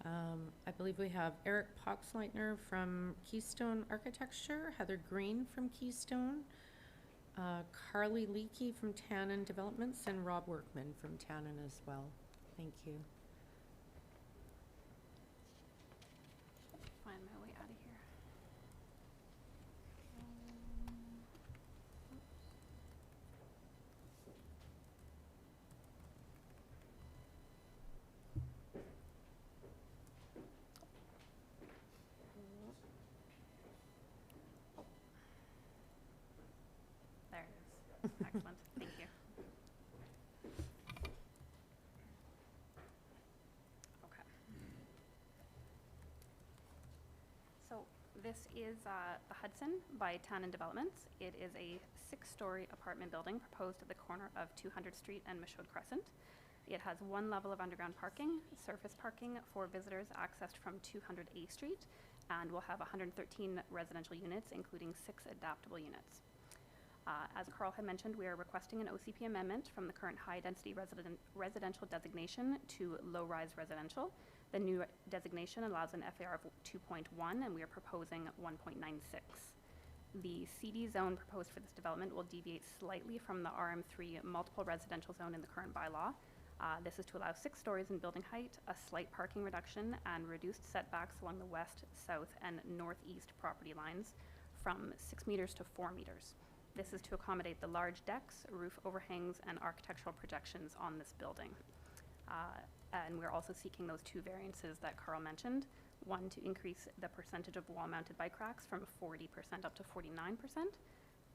I believe we have Eric Poxleitner from Keystone Architecture, Heather Green from Keystone, Carly Leakey from Tannen Developments, and Rob Workman from Tannen as well. Thank you. Find my way out of here. There it is. Excellent. Thank you. Okay. So this is the Hudson by Tannen Developments. It is a 6-story apartment building proposed at the corner of 200 Street and Michaud Crescent. It has one level of underground parking, surface parking for visitors accessed from 200 A Street, and will have 113 residential units, including 6 adaptable units. As Carl had mentioned, we are requesting an OCP amendment from the current high-density residential designation to low-rise residential. The new designation allows an FAR of 2.1, and we are proposing 1.96. The CD zone proposed for this development will deviate slightly from the RM3 multiple residential zone in the current bylaw. This is to allow 6 stories in building height, a slight parking reduction, and reduced setbacks along the west, south, and northeast property lines from 6 meters to 4 meters. This is to accommodate the large decks, roof overhangs, and architectural projections on this building. And we're also seeking those 2 variances that Carl mentioned. One, to increase the percentage of wall-mounted bike racks from 40% up to 49%.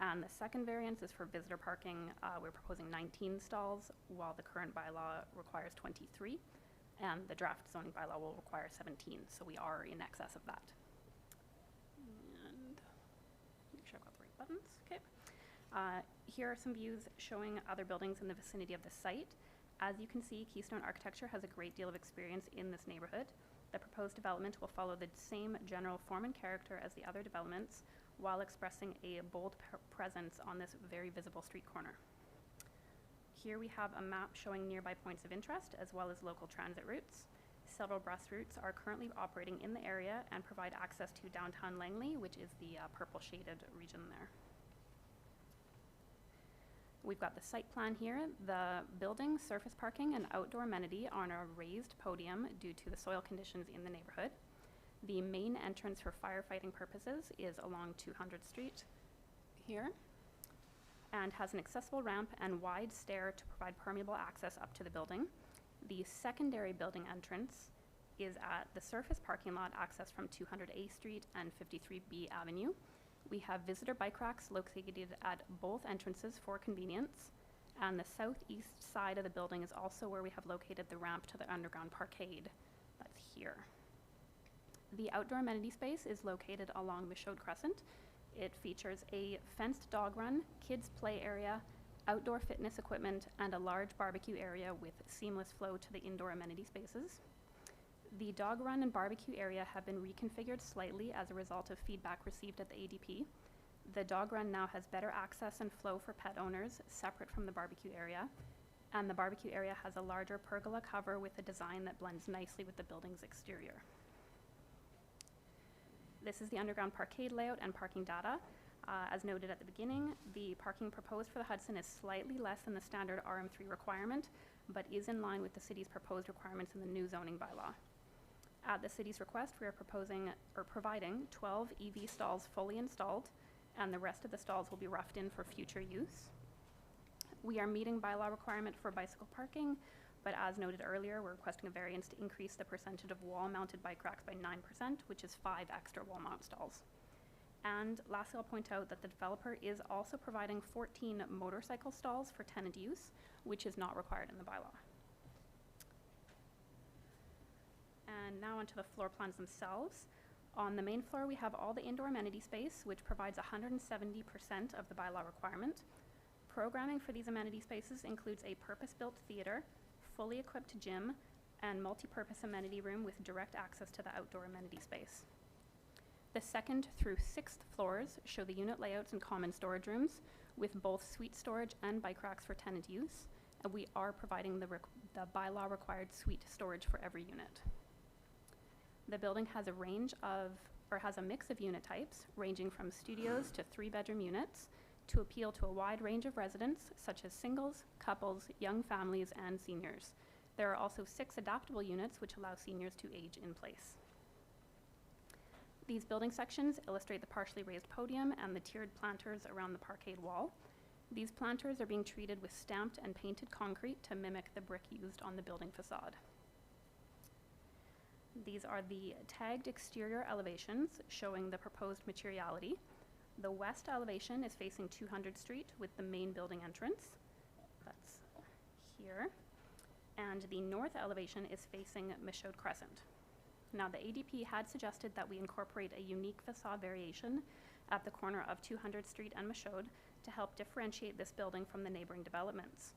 And the second variance is for visitor parking. We're proposing 19 stalls, while the current bylaw requires 23. And the draft zoning bylaw will require 17, so we are in excess of that. And make sure I've got the right buttons. Okay. Here are some views showing other buildings in the vicinity of the site. As you can see, Keystone Architecture has a great deal of experience in this neighborhood. The proposed development will follow the same general form and character as the other developments, while expressing a bold presence on this very visible street corner. Here we have a map showing nearby points of interest, as well as local transit routes. Several bus routes are currently operating in the area and provide access to downtown Langley, which is the purple shaded region there. We've got the site plan here. The building, surface parking, and outdoor amenity are on a raised podium due to the soil conditions in the neighborhood. The main entrance for firefighting purposes is along 200th Street here, and has an accessible ramp and wide stair to provide permeable access up to the building. The secondary building entrance is at the surface parking lot accessed from 200 A Street and 53B Avenue. We have visitor bike racks located at both entrances for convenience, and the southeast side of the building is also where we have located the ramp to the underground parkade. That's here. The outdoor amenity space is located along Michaud Crescent. It features a fenced dog run, kids play area, outdoor fitness equipment, and a large barbecue area with seamless flow to the indoor amenity spaces. The dog run and barbecue area have been reconfigured slightly as a result of feedback received at the ADP. The dog run now has better access and flow for pet owners, separate from the barbecue area. And the barbecue area has a larger pergola cover with a design that blends nicely with the building's exterior. This is the underground parkade layout and parking data. As noted at the beginning, the parking proposed for the Hudson is slightly less than the standard RM3 requirement, but is in line with the city's proposed requirements in the new zoning bylaw. At the city's request, we are providing 12 EV stalls fully installed, and the rest of the stalls will be roughed in for future use. We are meeting bylaw requirement for bicycle parking, but as noted earlier, we're requesting a variance to increase the percentage of wall-mounted bike racks by 9%, which is 5 extra wall mount stalls. And lastly, I'll point out that the developer is also providing 14 motorcycle stalls for tenant use, which is not required in the bylaw. And now onto the floor plans themselves. On the main floor, we have all the indoor amenity space, which provides 170% of the bylaw requirement. Programming for these amenity spaces includes a purpose-built theater, fully equipped gym, and multi-purpose amenity room with direct access to the outdoor amenity space. The 2nd through 6th floors show the unit layouts and common storage rooms, with both suite storage and bike racks for tenant use, and we are providing the bylaw required suite storage for every unit. The building has a mix of unit types, ranging from studios to 3-bedroom units, to appeal to a wide range of residents, such as singles, couples, young families, and seniors. There are also 6 adaptable units, which allow seniors to age in place. These building sections illustrate the partially raised podium and the tiered planters around the parkade wall. These planters are being treated with stamped and painted concrete to mimic the brick used on the building facade. These are the tagged exterior elevations showing the proposed materiality. The west elevation is facing 200th Street with the main building entrance. That's here. And the north elevation is facing Michaud Crescent. Now, the ADP had suggested that we incorporate a unique facade variation at the corner of 200th Street and Michaud to help differentiate this building from the neighboring developments.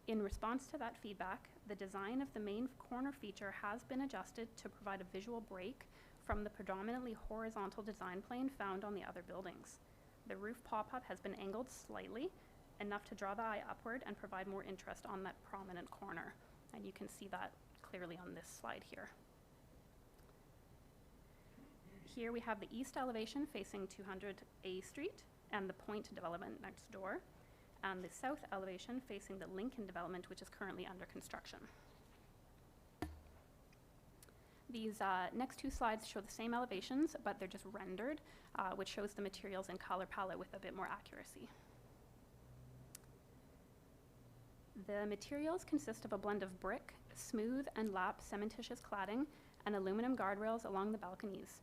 In response to that feedback, the design of the main corner feature has been adjusted to provide a visual break from the predominantly horizontal design plane found on the other buildings. The roof pop-up has been angled slightly, enough to draw the eye upward and provide more interest on that prominent corner. And you can see that clearly on this slide here. Here we have the east elevation facing 200A Street and the Point development next door, and the south elevation facing the Lincoln development, which is currently under construction. These next two slides show the same elevations, but they're just rendered, which shows the materials and color palette with a bit more accuracy. The materials consist of a blend of brick, smooth and lap cementitious cladding, and aluminum guardrails along the balconies.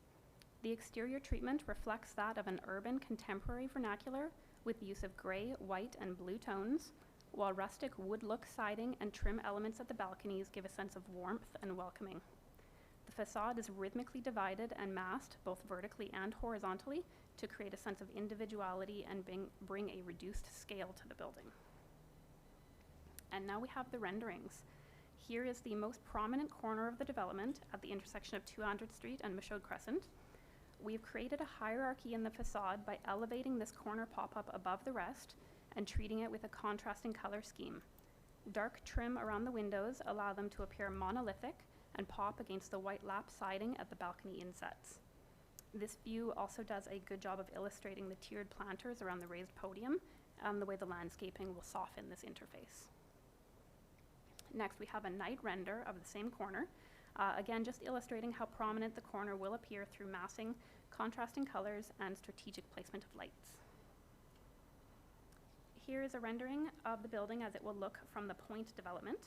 The exterior treatment reflects that of an urban contemporary vernacular with the use of gray, white, and blue tones, while rustic wood look siding and trim elements at the balconies give a sense of warmth and welcoming. The facade is rhythmically divided and massed, both vertically and horizontally, to create a sense of individuality and bring a reduced scale to the building. And now we have the renderings. Here is the most prominent corner of the development at the intersection of 200th Street and Michaud Crescent. We've created a hierarchy in the facade by elevating this corner pop-up above the rest and treating it with a contrasting color scheme. Dark trim around the windows allow them to appear monolithic and pop against the white lap siding at the balcony insets. This view also does a good job of illustrating the tiered planters around the raised podium and the way the landscaping will soften this interface. Next, we have a night render of the same corner, again just illustrating how prominent the corner will appear through massing, contrasting colors, and strategic placement of lights. Here is a rendering of the building as it will look from the Point development.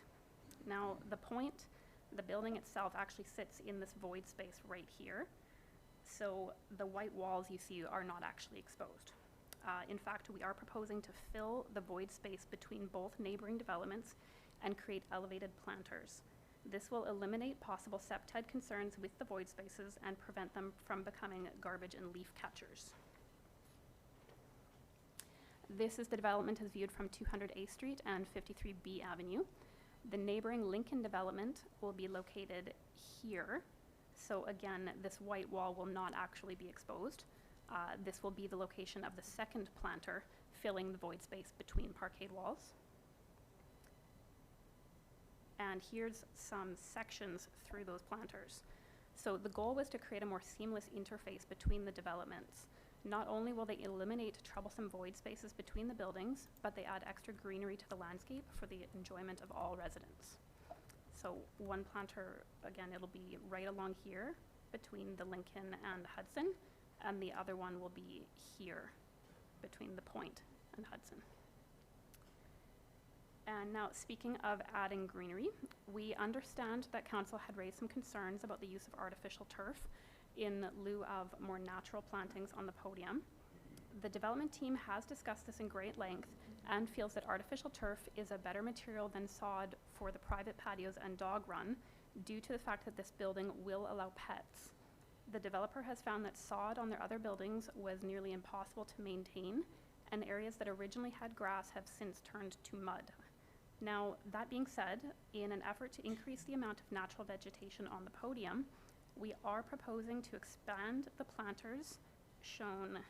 Now, the Point, the building itself actually sits in this void space right here. So the white walls you see are not actually exposed. In fact, we are proposing to fill the void space between both neighboring developments and create elevated planters. This will eliminate possible septide concerns with the void spaces and prevent them from becoming garbage and leaf catchers. This is the development as viewed from 200A Street and 53B Avenue. The neighboring Lincoln development will be located here. So again, this white wall will not actually be exposed. This will be the location of the second planter, filling the void space between parkade walls. And here's some sections through those planters. So the goal was to create a more seamless interface between the developments. Not only will they eliminate troublesome void spaces between the buildings, but they add extra greenery to the landscape for the enjoyment of all residents. So one planter, again, it'll be right along here between the Lincoln and Hudson, and the other one will be here between the Point and Hudson. And now, speaking of adding greenery, we understand that council had raised some concerns about the use of artificial turf in lieu of more natural plantings on the podium. The development team has discussed this in great length and feels that artificial turf is a better material than sod for the private patios and dog run due to the fact that this building will allow pets. The developer has found that sod on their other buildings was nearly impossible to maintain, and areas that originally had grass have since turned to mud. Now, that being said, in an effort to increase the amount of natural vegetation on the podium, we are proposing to expand the planters shown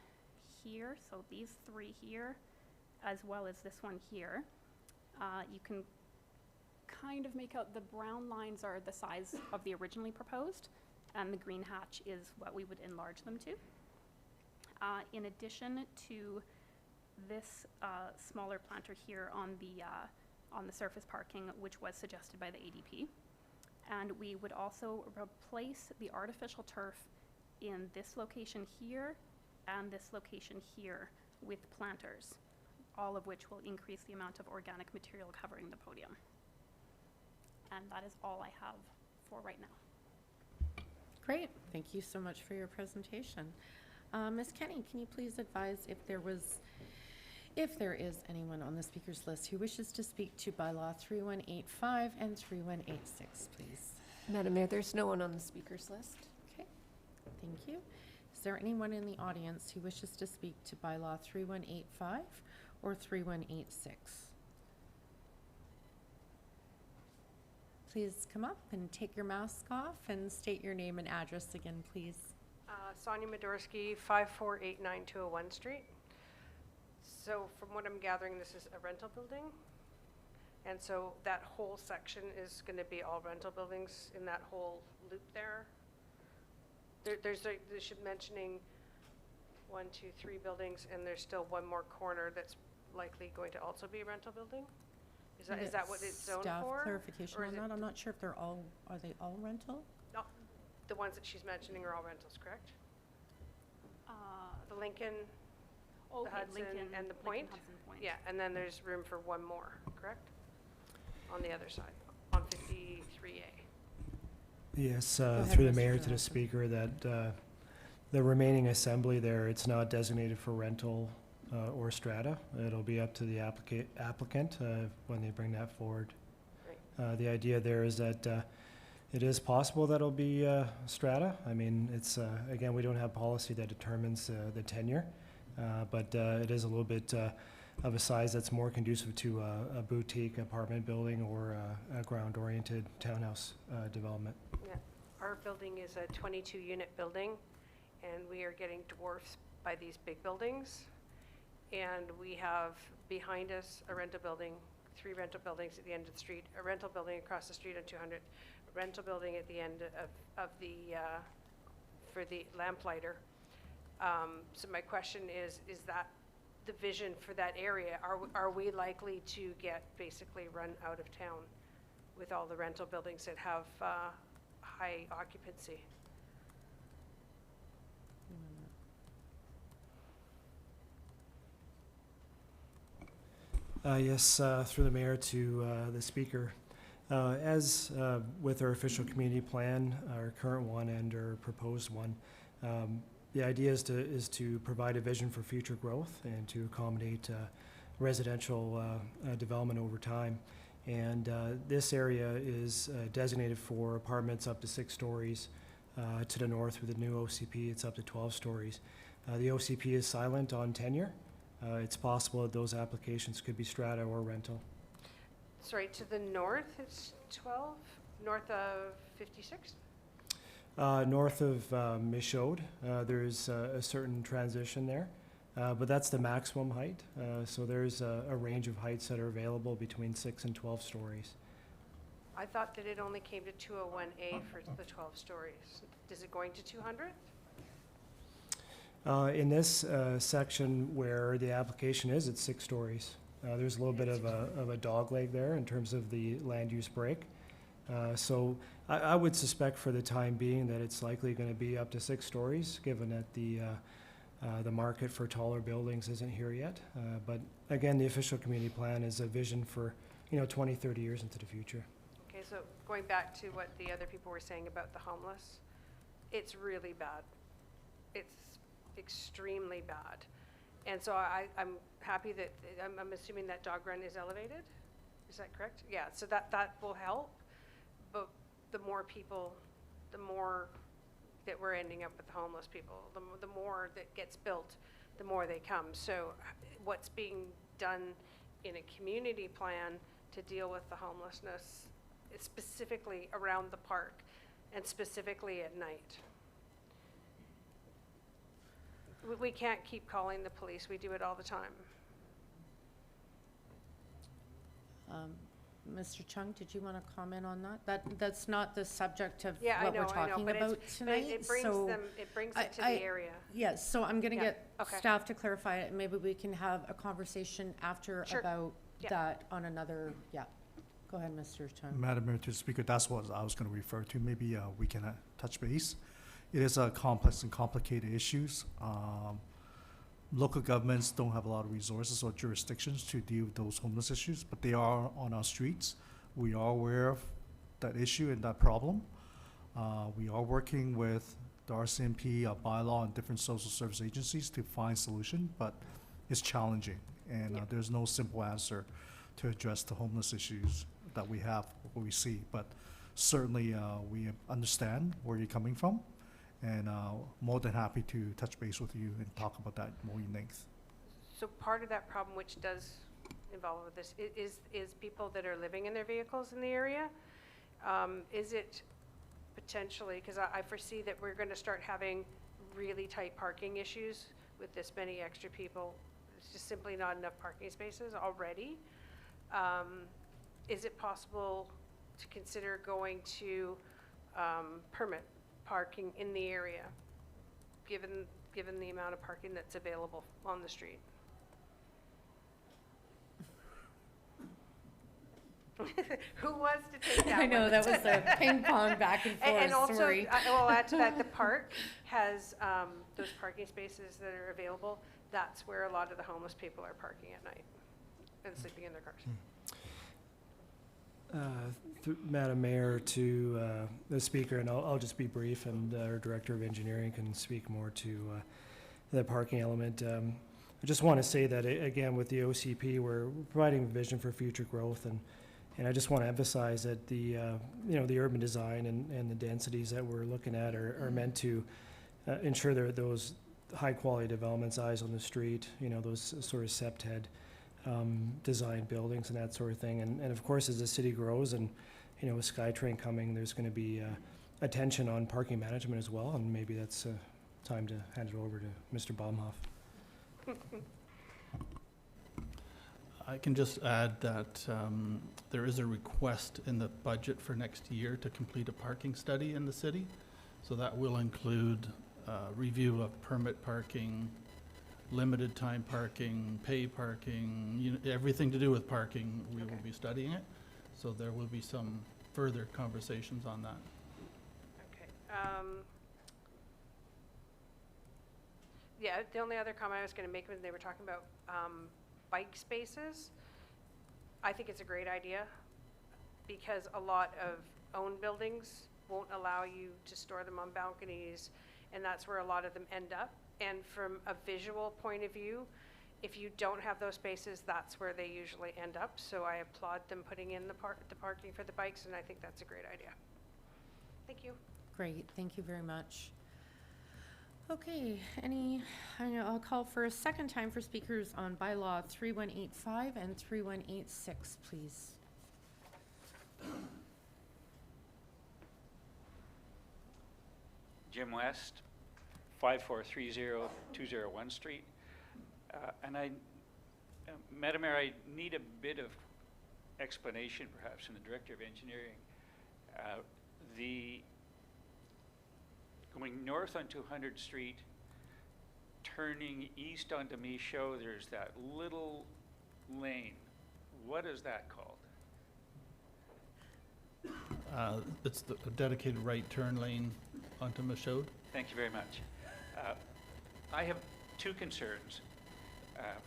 here, so these three here, as well as this one here. You can kind of make out the brown lines are the size of the originally proposed, and the green hatch is what we would enlarge them to. In addition to this smaller planter here on the surface parking, which was suggested by the ADP. And we would also replace the artificial turf in this location here and this location here with planters, all of which will increase the amount of organic material covering the podium. And that is all I have for right now. Great, thank you so much for your presentation. Ms. Kenny, can you please advise if there is anyone on the speakers list who wishes to speak to bylaw 3185 and 3186, please? Madam Mayor, there's no one on the speakers list. Okay, thank you. Is there anyone in the audience who wishes to speak to bylaw 3185 or 3186? please come up and take your mask off and state your name and address again, please. Sonia Medorsky, 5489 201 Street. So from what I'm gathering, this is a rental building. And so that whole section is going to be all rental buildings in that whole loop there. There's mentioning 1, 2, 3 buildings, and there's still one more corner that's likely going to also be a rental building? Is that what it's zoned Staff for? clarification Or on is that. it- I'm not sure if they're all, are they all rental? No, the ones that she's mentioning are all rentals, correct? The Lincoln, Okay, the Hudson, Lincoln, and the Lincoln Point? Hudson Point. Yeah, and then there's room for one more, correct? On the other side, on 53A. Yes, ahead, through the Mr. mayor to the Johnson. speaker, that the remaining assembly there, it's not designated for rental or strata. It'll be up to the applicant when they bring that forward. The idea there is that it is possible that it'll be strata. I mean, it's, again, we don't have policy that determines the tenure, but it is a little bit of a size that's more conducive to a boutique apartment building or a ground-oriented townhouse development. Yeah, our building is a 22-unit building, and we are getting dwarfed by these big buildings. And we have behind us a rental building, 3 rental buildings at the end of the street, a rental building across the street on 200, a rental building at the end of the, for the lamplighter. So my question is that the vision for that area? Are we likely to get basically run out of town with all the rental buildings that have high occupancy? Yes, through the mayor to the speaker. As with our official community plan, our current one and our proposed one, the idea is to provide a vision for future growth and to accommodate residential development over time. And this area is designated for apartments up to 6 stories. To the north with the new OCP, it's up to 12 stories. The OCP is silent on tenure. It's possible that those applications could be strata or rental. Sorry, to the north it's 12, north of 56? North of Michaud, there's a certain transition there, but that's the maximum height. So there's a range of heights that are available between 6 and 12 stories. I thought that it only came to 201A for the 12 stories. Is it going to 200? In this section where the application is, it's 6 stories. There's a little bit of a dogleg there in terms of the land use break. So I would suspect for the time being that it's likely going to be up to 6 stories, given that the market for taller buildings isn't here yet. But again, the official community plan is a vision for 20, 30 years into the future. Okay, so going back to what the other people were saying about the homeless, it's really bad. It's extremely bad. And so I'm happy that, I'm assuming that dog run is elevated? Is that correct? Yeah, so that will help. But the more people, the more that we're ending up with homeless people, the more that gets built, the more they come. So what's being done in a community plan to deal with the homelessness, specifically around the park and specifically at night? We can't keep calling the police. We do it all the time. Mr. Chung, did you want to comment on that? That's not the subject of Yeah, what we're talking but about tonight. it brings so them, it brings it to the area. Yes, so I'm going to Yeah, get okay. staff to clarify it. Maybe we can have a conversation after Sure. about Yeah. that on another, yeah. Go ahead, Mr. Chung. Madam Mayor, to the Speaker, that's what I was going to refer to. Maybe we can touch base. It is a complex and complicated issues. Local governments don't have a lot of resources or jurisdictions to deal with those homeless issues, but they are on our streets. We are aware of that issue and that problem. We are working with the RCMP, Bylaw, and different social service agencies to find solution, but it's challenging, and Yeah. there's no simple answer to address the homeless issues that we have, what we see. But certainly, we understand where you're coming from, and more than happy to touch base with you and talk about that more in length. So part of that problem, which does involve with this, is people that are living in their vehicles in the area. Is it potentially, because I foresee that we're going to start having really tight parking issues with this many extra people. There's just simply not enough parking spaces already. Is it possible to consider going to permit parking in the area, given the amount of parking that's available on the street? Who wants to take that I know, one? that was a ping pong back and forth, And also, sorry. I will add to that, the park has those parking spaces that are available. That's where a lot of the homeless people are parking at night and sleeping in their cars. Madam Mayor, to the speaker, and I'll just be brief, and our Director of Engineering can speak more to the parking element. I just want to say that, again, with the OCP, we're providing vision for future growth, and I just want to emphasize that the urban design and the densities that we're looking at are meant to ensure there are those high-quality developments, eyes on the street, those sort of sept-head design buildings and that sort of thing. And of course, as the city grows and, with SkyTrain coming, there's going to be attention on parking management as well, and maybe that's time to hand it over to Mr. Baumhoff. I can just add that there is a request in the budget for next year to complete a parking study in the city. So that will include review of permit parking, limited time parking, pay parking, everything to do with parking, we will be studying it. So there will be some further conversations on that. Okay. Yeah, the only other comment I was going to make when they were talking about bike spaces, I think it's a great idea because a lot of owned buildings won't allow you to store them on balconies, and that's where a lot of them end up. And from a visual point of view, if you don't have those spaces, that's where they usually end up. So I applaud them putting in the parking for the bikes, and I think that's a great idea. Thank you. Great, thank you very much. Okay, I'll call for a second time for speakers on bylaw 3185 and 3186, please. Jim West, 5430 201 Street. Madam Mayor, I need a bit of explanation perhaps from the Director of Engineering. Going north on 200 Street, turning east onto Michaud, there's that little lane. What is that called? It's a dedicated right turn lane onto Michaud. Thank you very much. I have two concerns.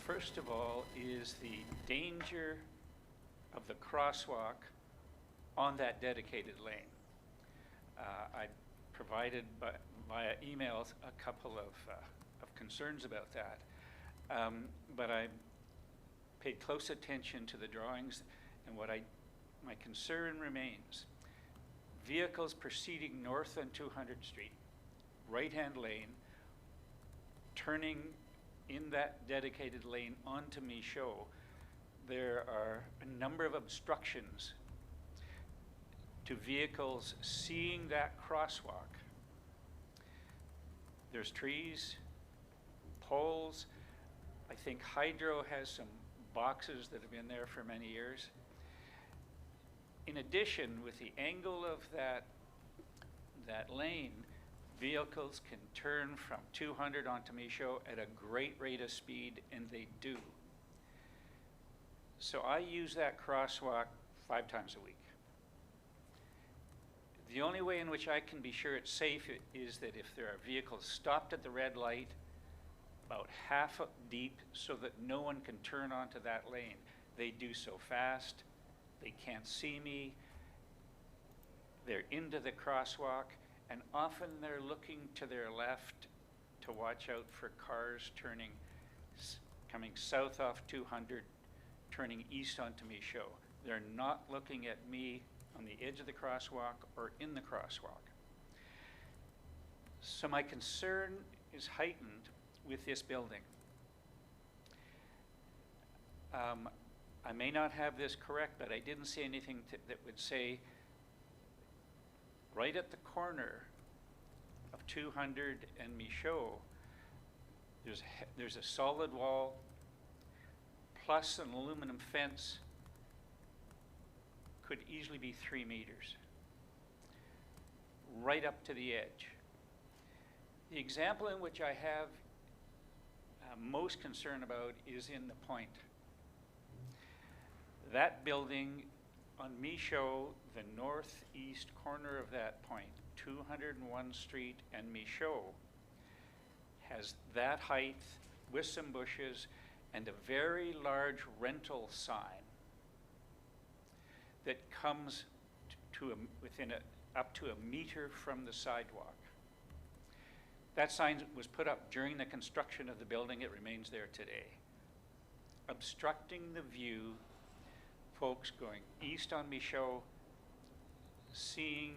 First of all is the danger of the crosswalk on that dedicated lane. I provided via emails a couple of concerns about that, but I paid close attention to the drawings, and my concern remains. Vehicles proceeding north on 200 Street, right-hand lane, turning in that dedicated lane onto Michaud, there are a number of obstructions to vehicles seeing that crosswalk. There's trees, poles. I think Hydro has some boxes that have been there for many years. In addition, with the angle of that lane, vehicles can turn from 200 onto Michaud at a great rate of speed, and they do. So I use that crosswalk 5 times a week. The only way in which I can be sure it's safe is that if there are vehicles stopped at the red light, about half deep so that no one can turn onto that lane. They do so fast, they can't see me, they're into the crosswalk, and often they're looking to their left to watch out for cars coming south off 200, turning east onto Michaud. They're not looking at me on the edge of the crosswalk or in the crosswalk. So my concern is heightened with this building. I may not have this correct, but I didn't see anything that would say right at the corner of 200 and Michaud, there's a solid wall plus an aluminum fence, could easily be 3 meters, right up to the edge. The example in which I have most concern about is in the Point. That building on Michaud, the northeast corner of that Point, 201 Street and Michaud, has that height with some bushes and a very large rental sign that comes to up to a meter from the sidewalk. That sign was put up during the construction of the building. It remains there today, obstructing the view, folks going east on Michaud, seeing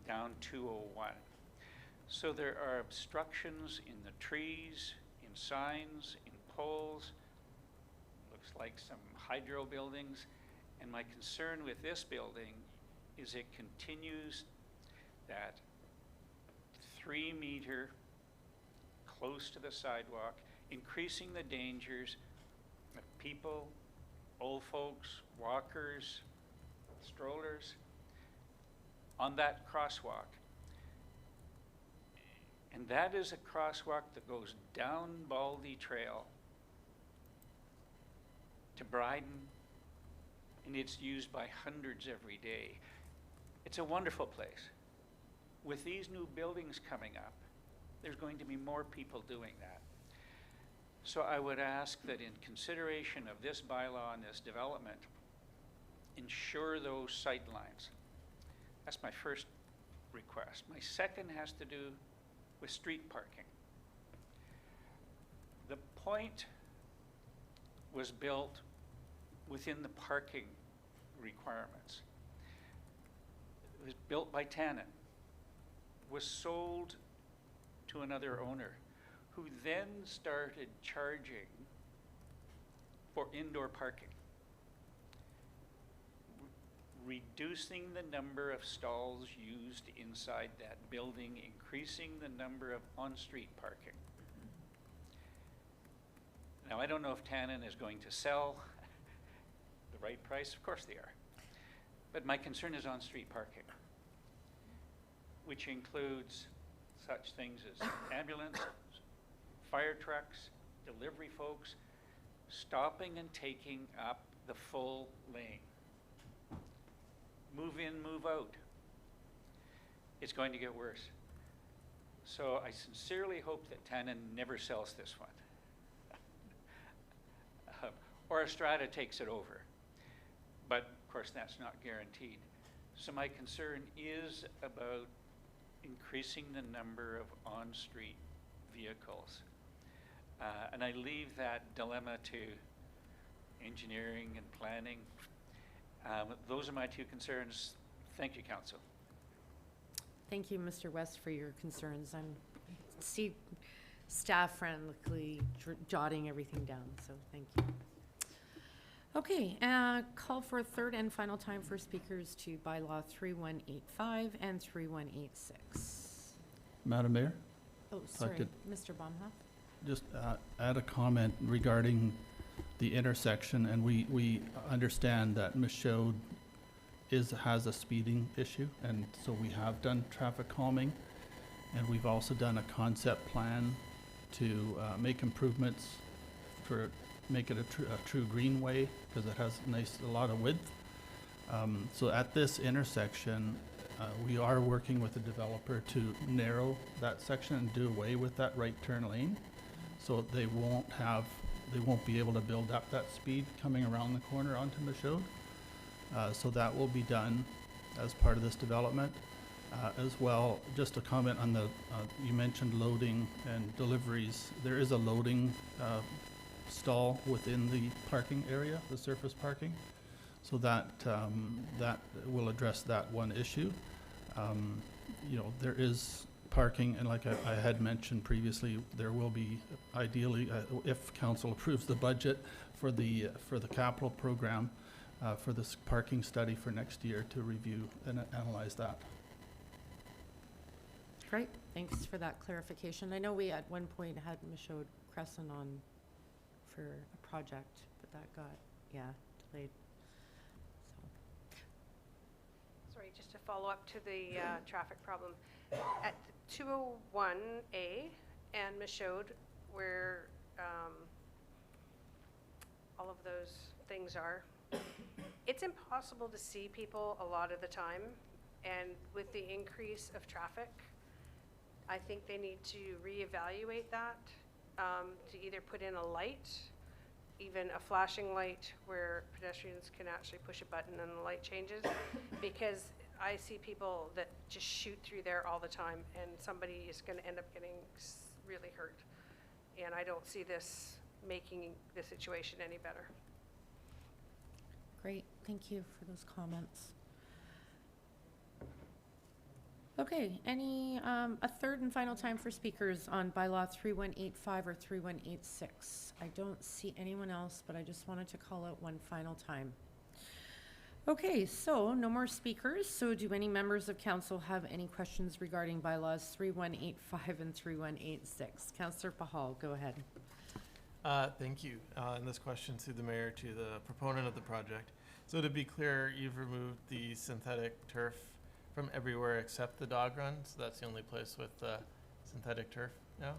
down 201. So there are obstructions in the trees, in signs, in poles, looks like some hydro buildings. And my concern with this building is it continues that 3 meter close to the sidewalk, increasing the dangers of people, old folks, walkers, strollers on that crosswalk. And that is a crosswalk that goes down Baldy Trail to Bryden, and it's used by hundreds every day. It's a wonderful place. With these new buildings coming up, there's going to be more people doing that. So I would ask that in consideration of this bylaw and this development, ensure those sight lines. That's my first request. My second has to do with street parking. The Point was built within the parking requirements. It was built by Tannen, was sold to another owner, who then started charging for indoor parking, reducing the number of stalls used inside that building, increasing the number of on-street parking. Now, I don't know if Tannen is going to sell the right price. Of course they are. But my concern is on-street parking, which includes such things as ambulance, fire trucks, delivery folks, stopping and taking up the full lane. Move in, move out. It's going to get worse. So I sincerely hope that Tannen never sells this one. Or Estrada takes it over. But of course that's not guaranteed. So my concern is about increasing the number of on-street vehicles. And I leave that dilemma to engineering and planning. Those are my two concerns. Thank you, Council. Thank you, Mr. West, for your concerns. I see staff frantically jotting everything down, so thank you. Okay, call for a third and final time for speakers to bylaw 3185 and 3186. Madam Mayor? Oh, sorry, Mr. Baumhoff. Just add a comment regarding the intersection, and we understand that Michaud has a speeding issue, and so we have done traffic calming, and we've also done a concept plan to make improvements for make it a true greenway, because it has a lot of width. So at this intersection, we are working with the developer to narrow that section and do away with that right turn lane, so they won't be able to build up that speed coming around the corner onto Michaud. So that will be done as part of this development. As well, just a comment on the, you mentioned loading and deliveries. There is a loading stall within the parking area, the surface parking. So that will address that one issue. You know, there is parking, and like I had mentioned previously, there will be ideally, if council approves the budget for the capital program, for this parking study for next year to review and analyze that. Great, thanks for that clarification. I know we at one point had Michaud Crescent on for a project, but that got, delayed. Sorry, just to follow up to the traffic problem. At 201A and Michaud, where all of those things are, it's impossible to see people a lot of the time. And with the increase of traffic, I think they need to reevaluate that, to either put in a light, even a flashing light where pedestrians can actually push a button and the light changes, because I see people that just shoot through there all the time, and somebody is going to end up getting really hurt. And I don't see this making the situation any better. Great, thank you for those comments. Okay, a third and final time for speakers on bylaw 3185 or 3186. I don't see anyone else, but I just wanted to call out one final time. Okay, so no more speakers. So do any members of council have any questions regarding bylaws 3185 and 3186? Councillor Pahal, go ahead. Thank you. And this question through the mayor to the proponent of the project. So to be clear, you've removed the synthetic turf from everywhere except the dog run, so that's the only place with synthetic turf now?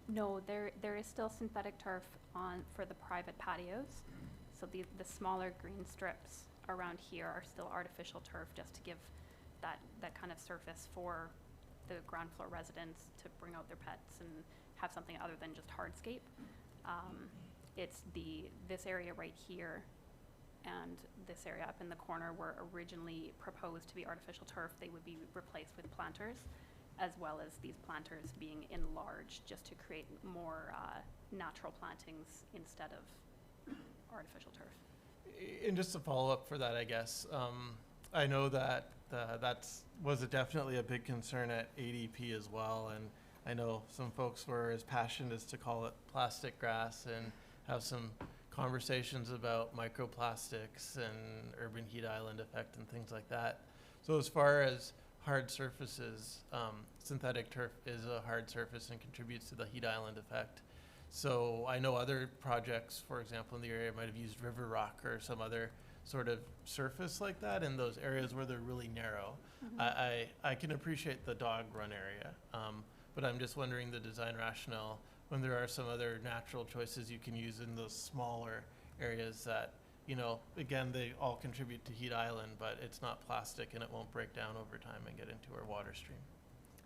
No, there is still synthetic turf for the private patios. So the smaller green strips around here are still artificial turf, just to give that kind of surface for the ground floor residents to bring out their pets and have something other than just hardscape. It's this area right here and this area up in the corner were originally proposed to be artificial turf. They would be replaced with planters, as well as these planters being enlarged just to create more natural plantings instead of artificial turf. And just to follow up for that, I guess, I know that was definitely a big concern at ADP as well, and I know some folks were as passionate as to call it plastic grass and have some conversations about microplastics and urban heat island effect and things like that. So as far as hard surfaces, synthetic turf is a hard surface and contributes to the heat island effect. So I know other projects, for example, in the area might have used river rock or some other sort of surface like that in those areas where they're really narrow. Mm-hmm. I can appreciate the dog run area, but I'm just wondering the design rationale when there are some other natural choices you can use in those smaller areas that, you know, again, they all contribute to heat island, but it's not plastic and it won't break down over time and get into our water stream.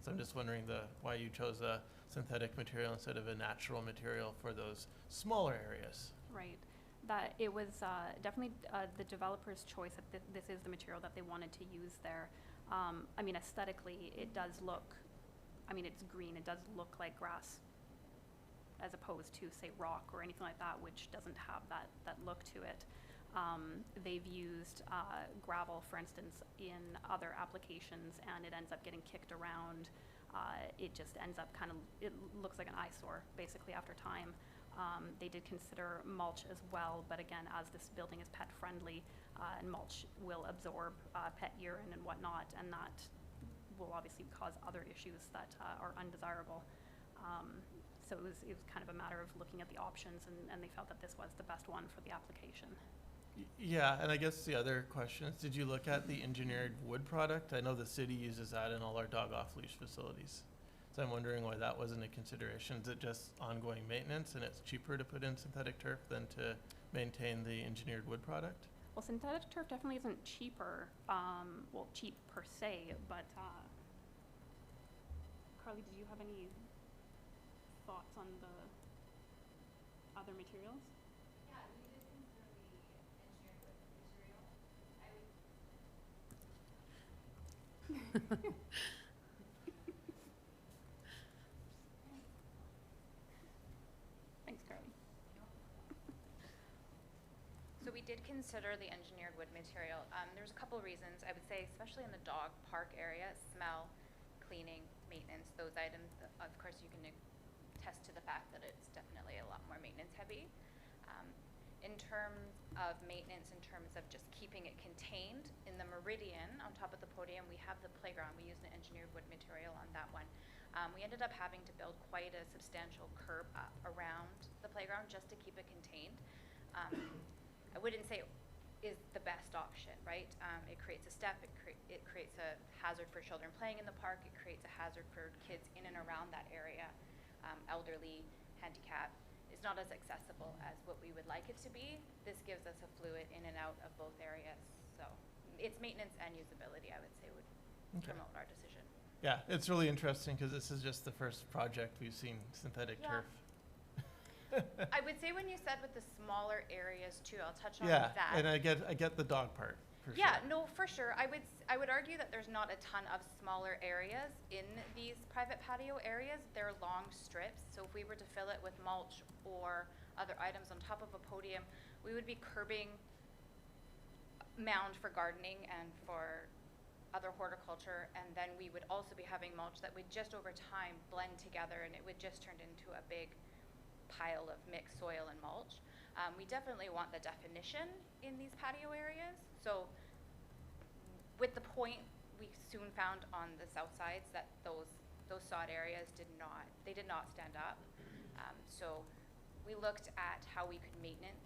So I'm just wondering why you chose a synthetic material instead of a natural material for those smaller areas. Right. That it was definitely the developer's choice that this is the material that they wanted to use there. I mean, aesthetically, it does look, I mean, it's green. It does look like grass, as opposed to, say, rock or anything like that, which doesn't have that look to it. They've used gravel, for instance, in other applications, and it ends up getting kicked around. It just ends up it looks like an eyesore, basically, after time. They did consider mulch as well, but again, as this building is pet friendly, and mulch will absorb pet urine and whatnot, and that will obviously cause other issues that are undesirable. So it was kind of a matter of looking at the options, and they felt that this was the best one for the application. Yeah, and I guess the other question is, did you look at the engineered wood product? I know the city uses that in all our dog off-leash facilities. So I'm wondering why that wasn't a consideration. Is it just ongoing maintenance and it's cheaper to put in synthetic turf than to maintain the engineered wood product? Well, synthetic turf definitely isn't cheaper, well, cheap per se, but Carly, did you have any thoughts on the other materials? Yeah, we did consider the engineered wood material. Thanks, Carly. So we did consider the engineered wood material. There's a couple reasons. I would say, especially in the dog park area, smell, cleaning, maintenance, those items. Of course, you can attest to the fact that it's definitely a lot more maintenance heavy. In terms of maintenance, in terms of just keeping it contained, in the meridian on top of the podium, we have the playground. We used an engineered wood material on that one. We ended up having to build quite a substantial curb around the playground just to keep it contained. I wouldn't say it is the best option, right? It creates a step, it creates a hazard for children playing in the park, it creates a hazard for kids in and around that area, elderly, handicapped. It's not as accessible as what we would like it to be. This gives us a fluid in and out of both areas. So it's maintenance and usability, I would say, would promote our decision. Yeah, it's really interesting because this is just the first project we've seen synthetic turf. I would say when you said with the smaller areas too, I'll touch on Yeah, that. and I get the dog part. For Yeah, sure. no, for sure. I would argue that there's not a ton of smaller areas in these private patio areas. They're long strips, so if we were to fill it with mulch or other items on top of a podium, we would be curbing mound for gardening and for other horticulture, and then we would also be having mulch that would just over time blend together, and it would just turn into a big pile of mixed soil and mulch. We definitely want the definition in these patio areas. So with the point, we soon found on the south sides that those sod areas did not stand up. So we looked at how we could maintenance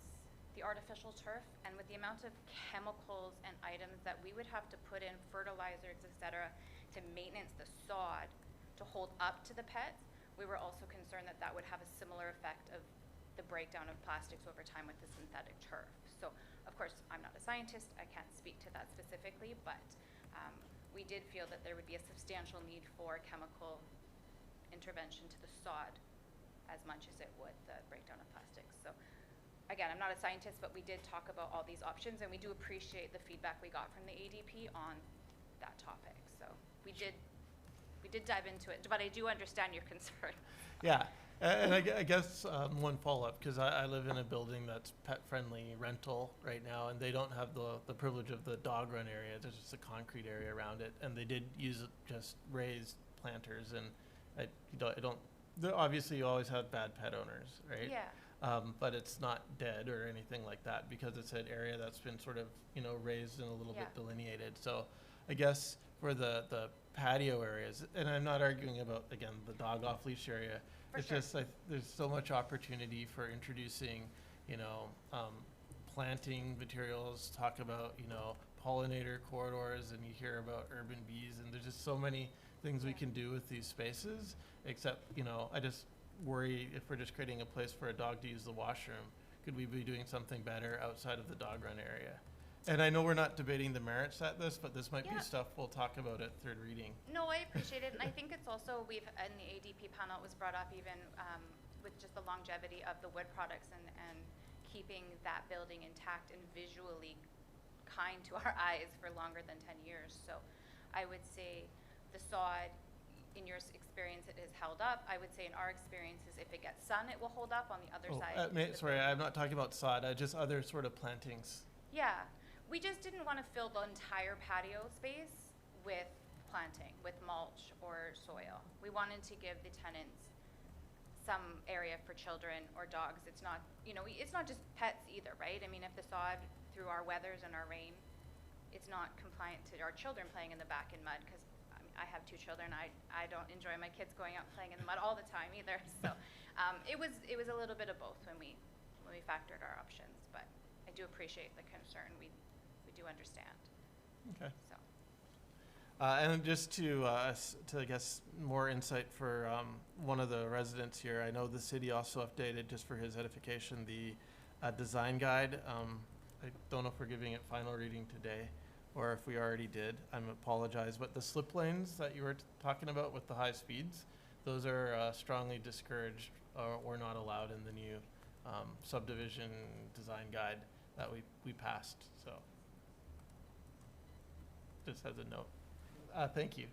the artificial turf, and with the amount of chemicals and items that we would have to put in, fertilizers, etc., to maintenance the sod to hold up to the pets, we were also concerned that that would have a similar effect of the breakdown of plastics over time with the synthetic turf. So, of course, I'm not a scientist, I can't speak to that specifically, but we did feel that there would be a substantial need for chemical intervention to the sod as much as it would the breakdown of plastics. So, again, I'm not a scientist, but we did talk about all these options, and we do appreciate the feedback we got from the ADP on that topic. So we did dive into it, but I do understand your concern. Yeah, and I guess one follow-up, because I live in a building that's pet-friendly rental right now, and they don't have the privilege of the dog run area. There's just a concrete area around it, and they did use just raised planters, and I don't. Obviously, you always have bad pet owners, right? Yeah. But it's not dead or anything like that because it's an area that's been sort of, raised and a little bit delineated. So I guess for the patio areas, and I'm not arguing about, again, the dog off-leash area. It's just there's so much opportunity for introducing, planting materials, talk about, pollinator corridors, and you hear about urban bees, and there's just so many things we can do with these spaces, except, I just worry if we're just creating a place for a dog to use the washroom, could we be doing something better outside of the dog run area? And I know we're not debating the merits at this, but this might be stuff we'll talk about at third reading. No, I appreciate it, and I think it's also, in the ADP panel, it was brought up even with just the longevity of the wood products and keeping that building intact and visually kind to our eyes for longer than 10 years. So I would say the sod, in your experience, it has held up. I would say in our experiences, if it gets sun, it will hold up. On the other side. Sorry, I'm not talking about sod, just other sort of plantings. Yeah, we just didn't want to fill the entire patio space with planting, with mulch or soil. We wanted to give the tenants some area for children or dogs. It's not, it's not just pets either, right? I mean, if the sod, through our weathers and our rain, it's not compliant to our children playing in the back in mud, because I have 2 children. I don't enjoy my kids going out playing in the mud all the time either. So it was a little bit of both when we factored our options. But I do appreciate the concern. We do understand. Okay. So. And just to I guess more insight for one of the residents here. I know the city also updated, just for his edification, the design guide. I don't know if we're giving it final reading today, or if we already did. I apologize, but the slip lanes that you were talking about with the high speeds, those are strongly discouraged or not allowed in the new subdivision design guide that we passed. So just as a note. Thank you.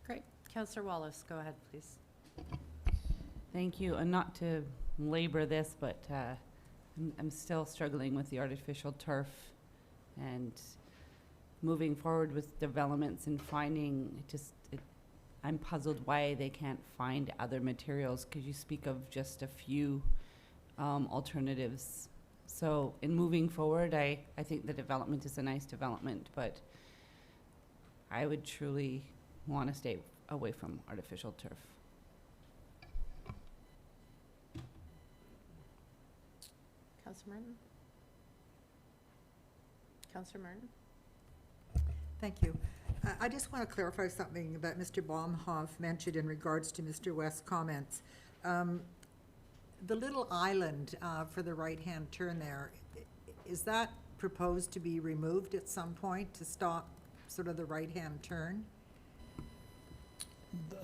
Great. Councillor Wallace, go ahead, please. Thank you. And not to labor this, but I'm still struggling with the artificial turf and moving forward with developments and finding I'm puzzled why they can't find other materials, because you speak of just a few alternatives. So in moving forward, I think the development is a nice development, but I would truly want to stay away from artificial turf. Councillor Martin? Councillor Martin? Thank you. I just want to clarify something that Mr. Baumhoff mentioned in regards to Mr. West's comments. The little island for the right-hand turn there, is that proposed to be removed at some point to stop sort of the right-hand turn?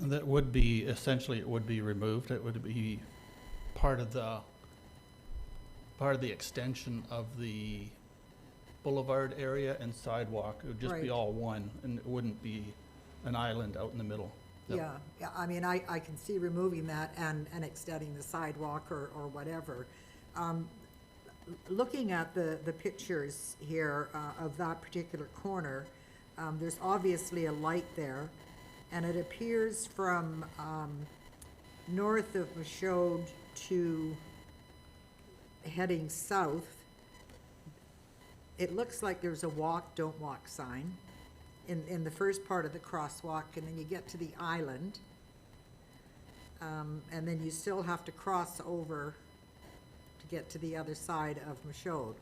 That would be, essentially, it would be removed. It would be part of the extension of the boulevard area and sidewalk. It would just be Right. all one, and it wouldn't be an island out in the middle. Yep. Yeah, I mean, I can see removing that and extending the sidewalk or whatever. Looking at the pictures here of that particular corner, there's obviously a light there, and it appears from north of Michaud to heading south, it looks like there's a walk, don't walk sign in the first part of the crosswalk, and then you get to the island. And then you still have to cross over to get to the other side of Michaud.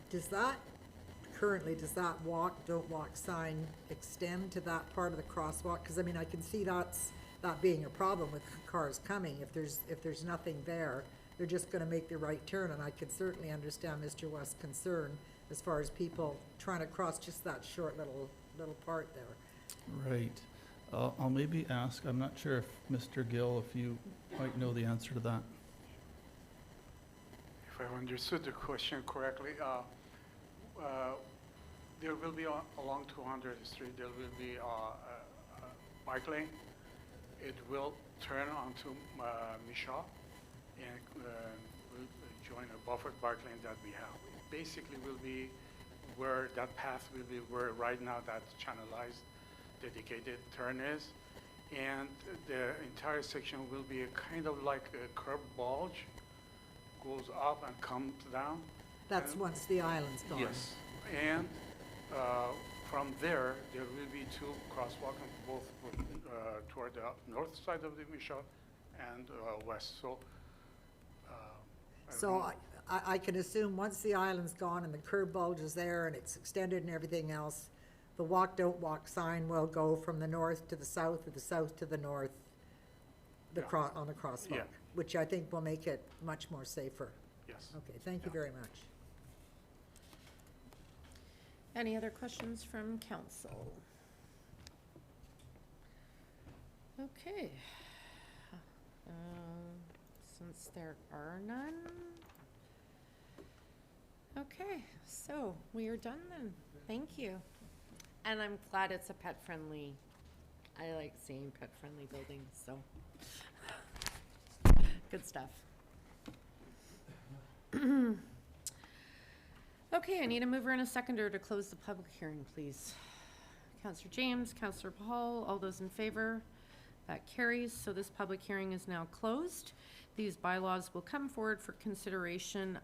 Does that walk, don't walk sign extend to that part of the crosswalk? Because I mean, I can see that being a problem with cars coming. If there's nothing there, they're just gonna make the right turn, and I could certainly understand Mr. West's concern as far as people trying to cross just that short little part there. Right. I'll maybe ask, I'm not sure if Mr. Gill, if you might know the answer to that. If I understood the question correctly, there will be along 200th Street, there will be a bike lane. It will turn onto Michaud and will join a buffered bike lane that we have. It basically will be where that path will be where right now that channelized dedicated turn is. And the entire section will be a kind of like a curb bulge, goes up and comes down. That's And- once the island's gone. Yes, and from there will be two crosswalks, both toward the north side of the Michaud and west. So. So I can assume once the island's gone and the curb bulge is there and it's extended and everything else, the walk, don't walk sign will go from the north to the south or the south to the north on the crosswalk, Yeah. which I think will make it much more safer. Yes. Okay, thank you very much. Any other questions from council? Okay. Since there are none. Okay, so we are done then. Thank you. And I'm glad it's a pet-friendly, I like seeing pet-friendly buildings, so. Good stuff. Okay, I need a mover and a seconder to close the public hearing, please. Councillor James, Councillor Paul, all those in favor? That carries, so this public hearing is now closed. These bylaws will come forward for consideration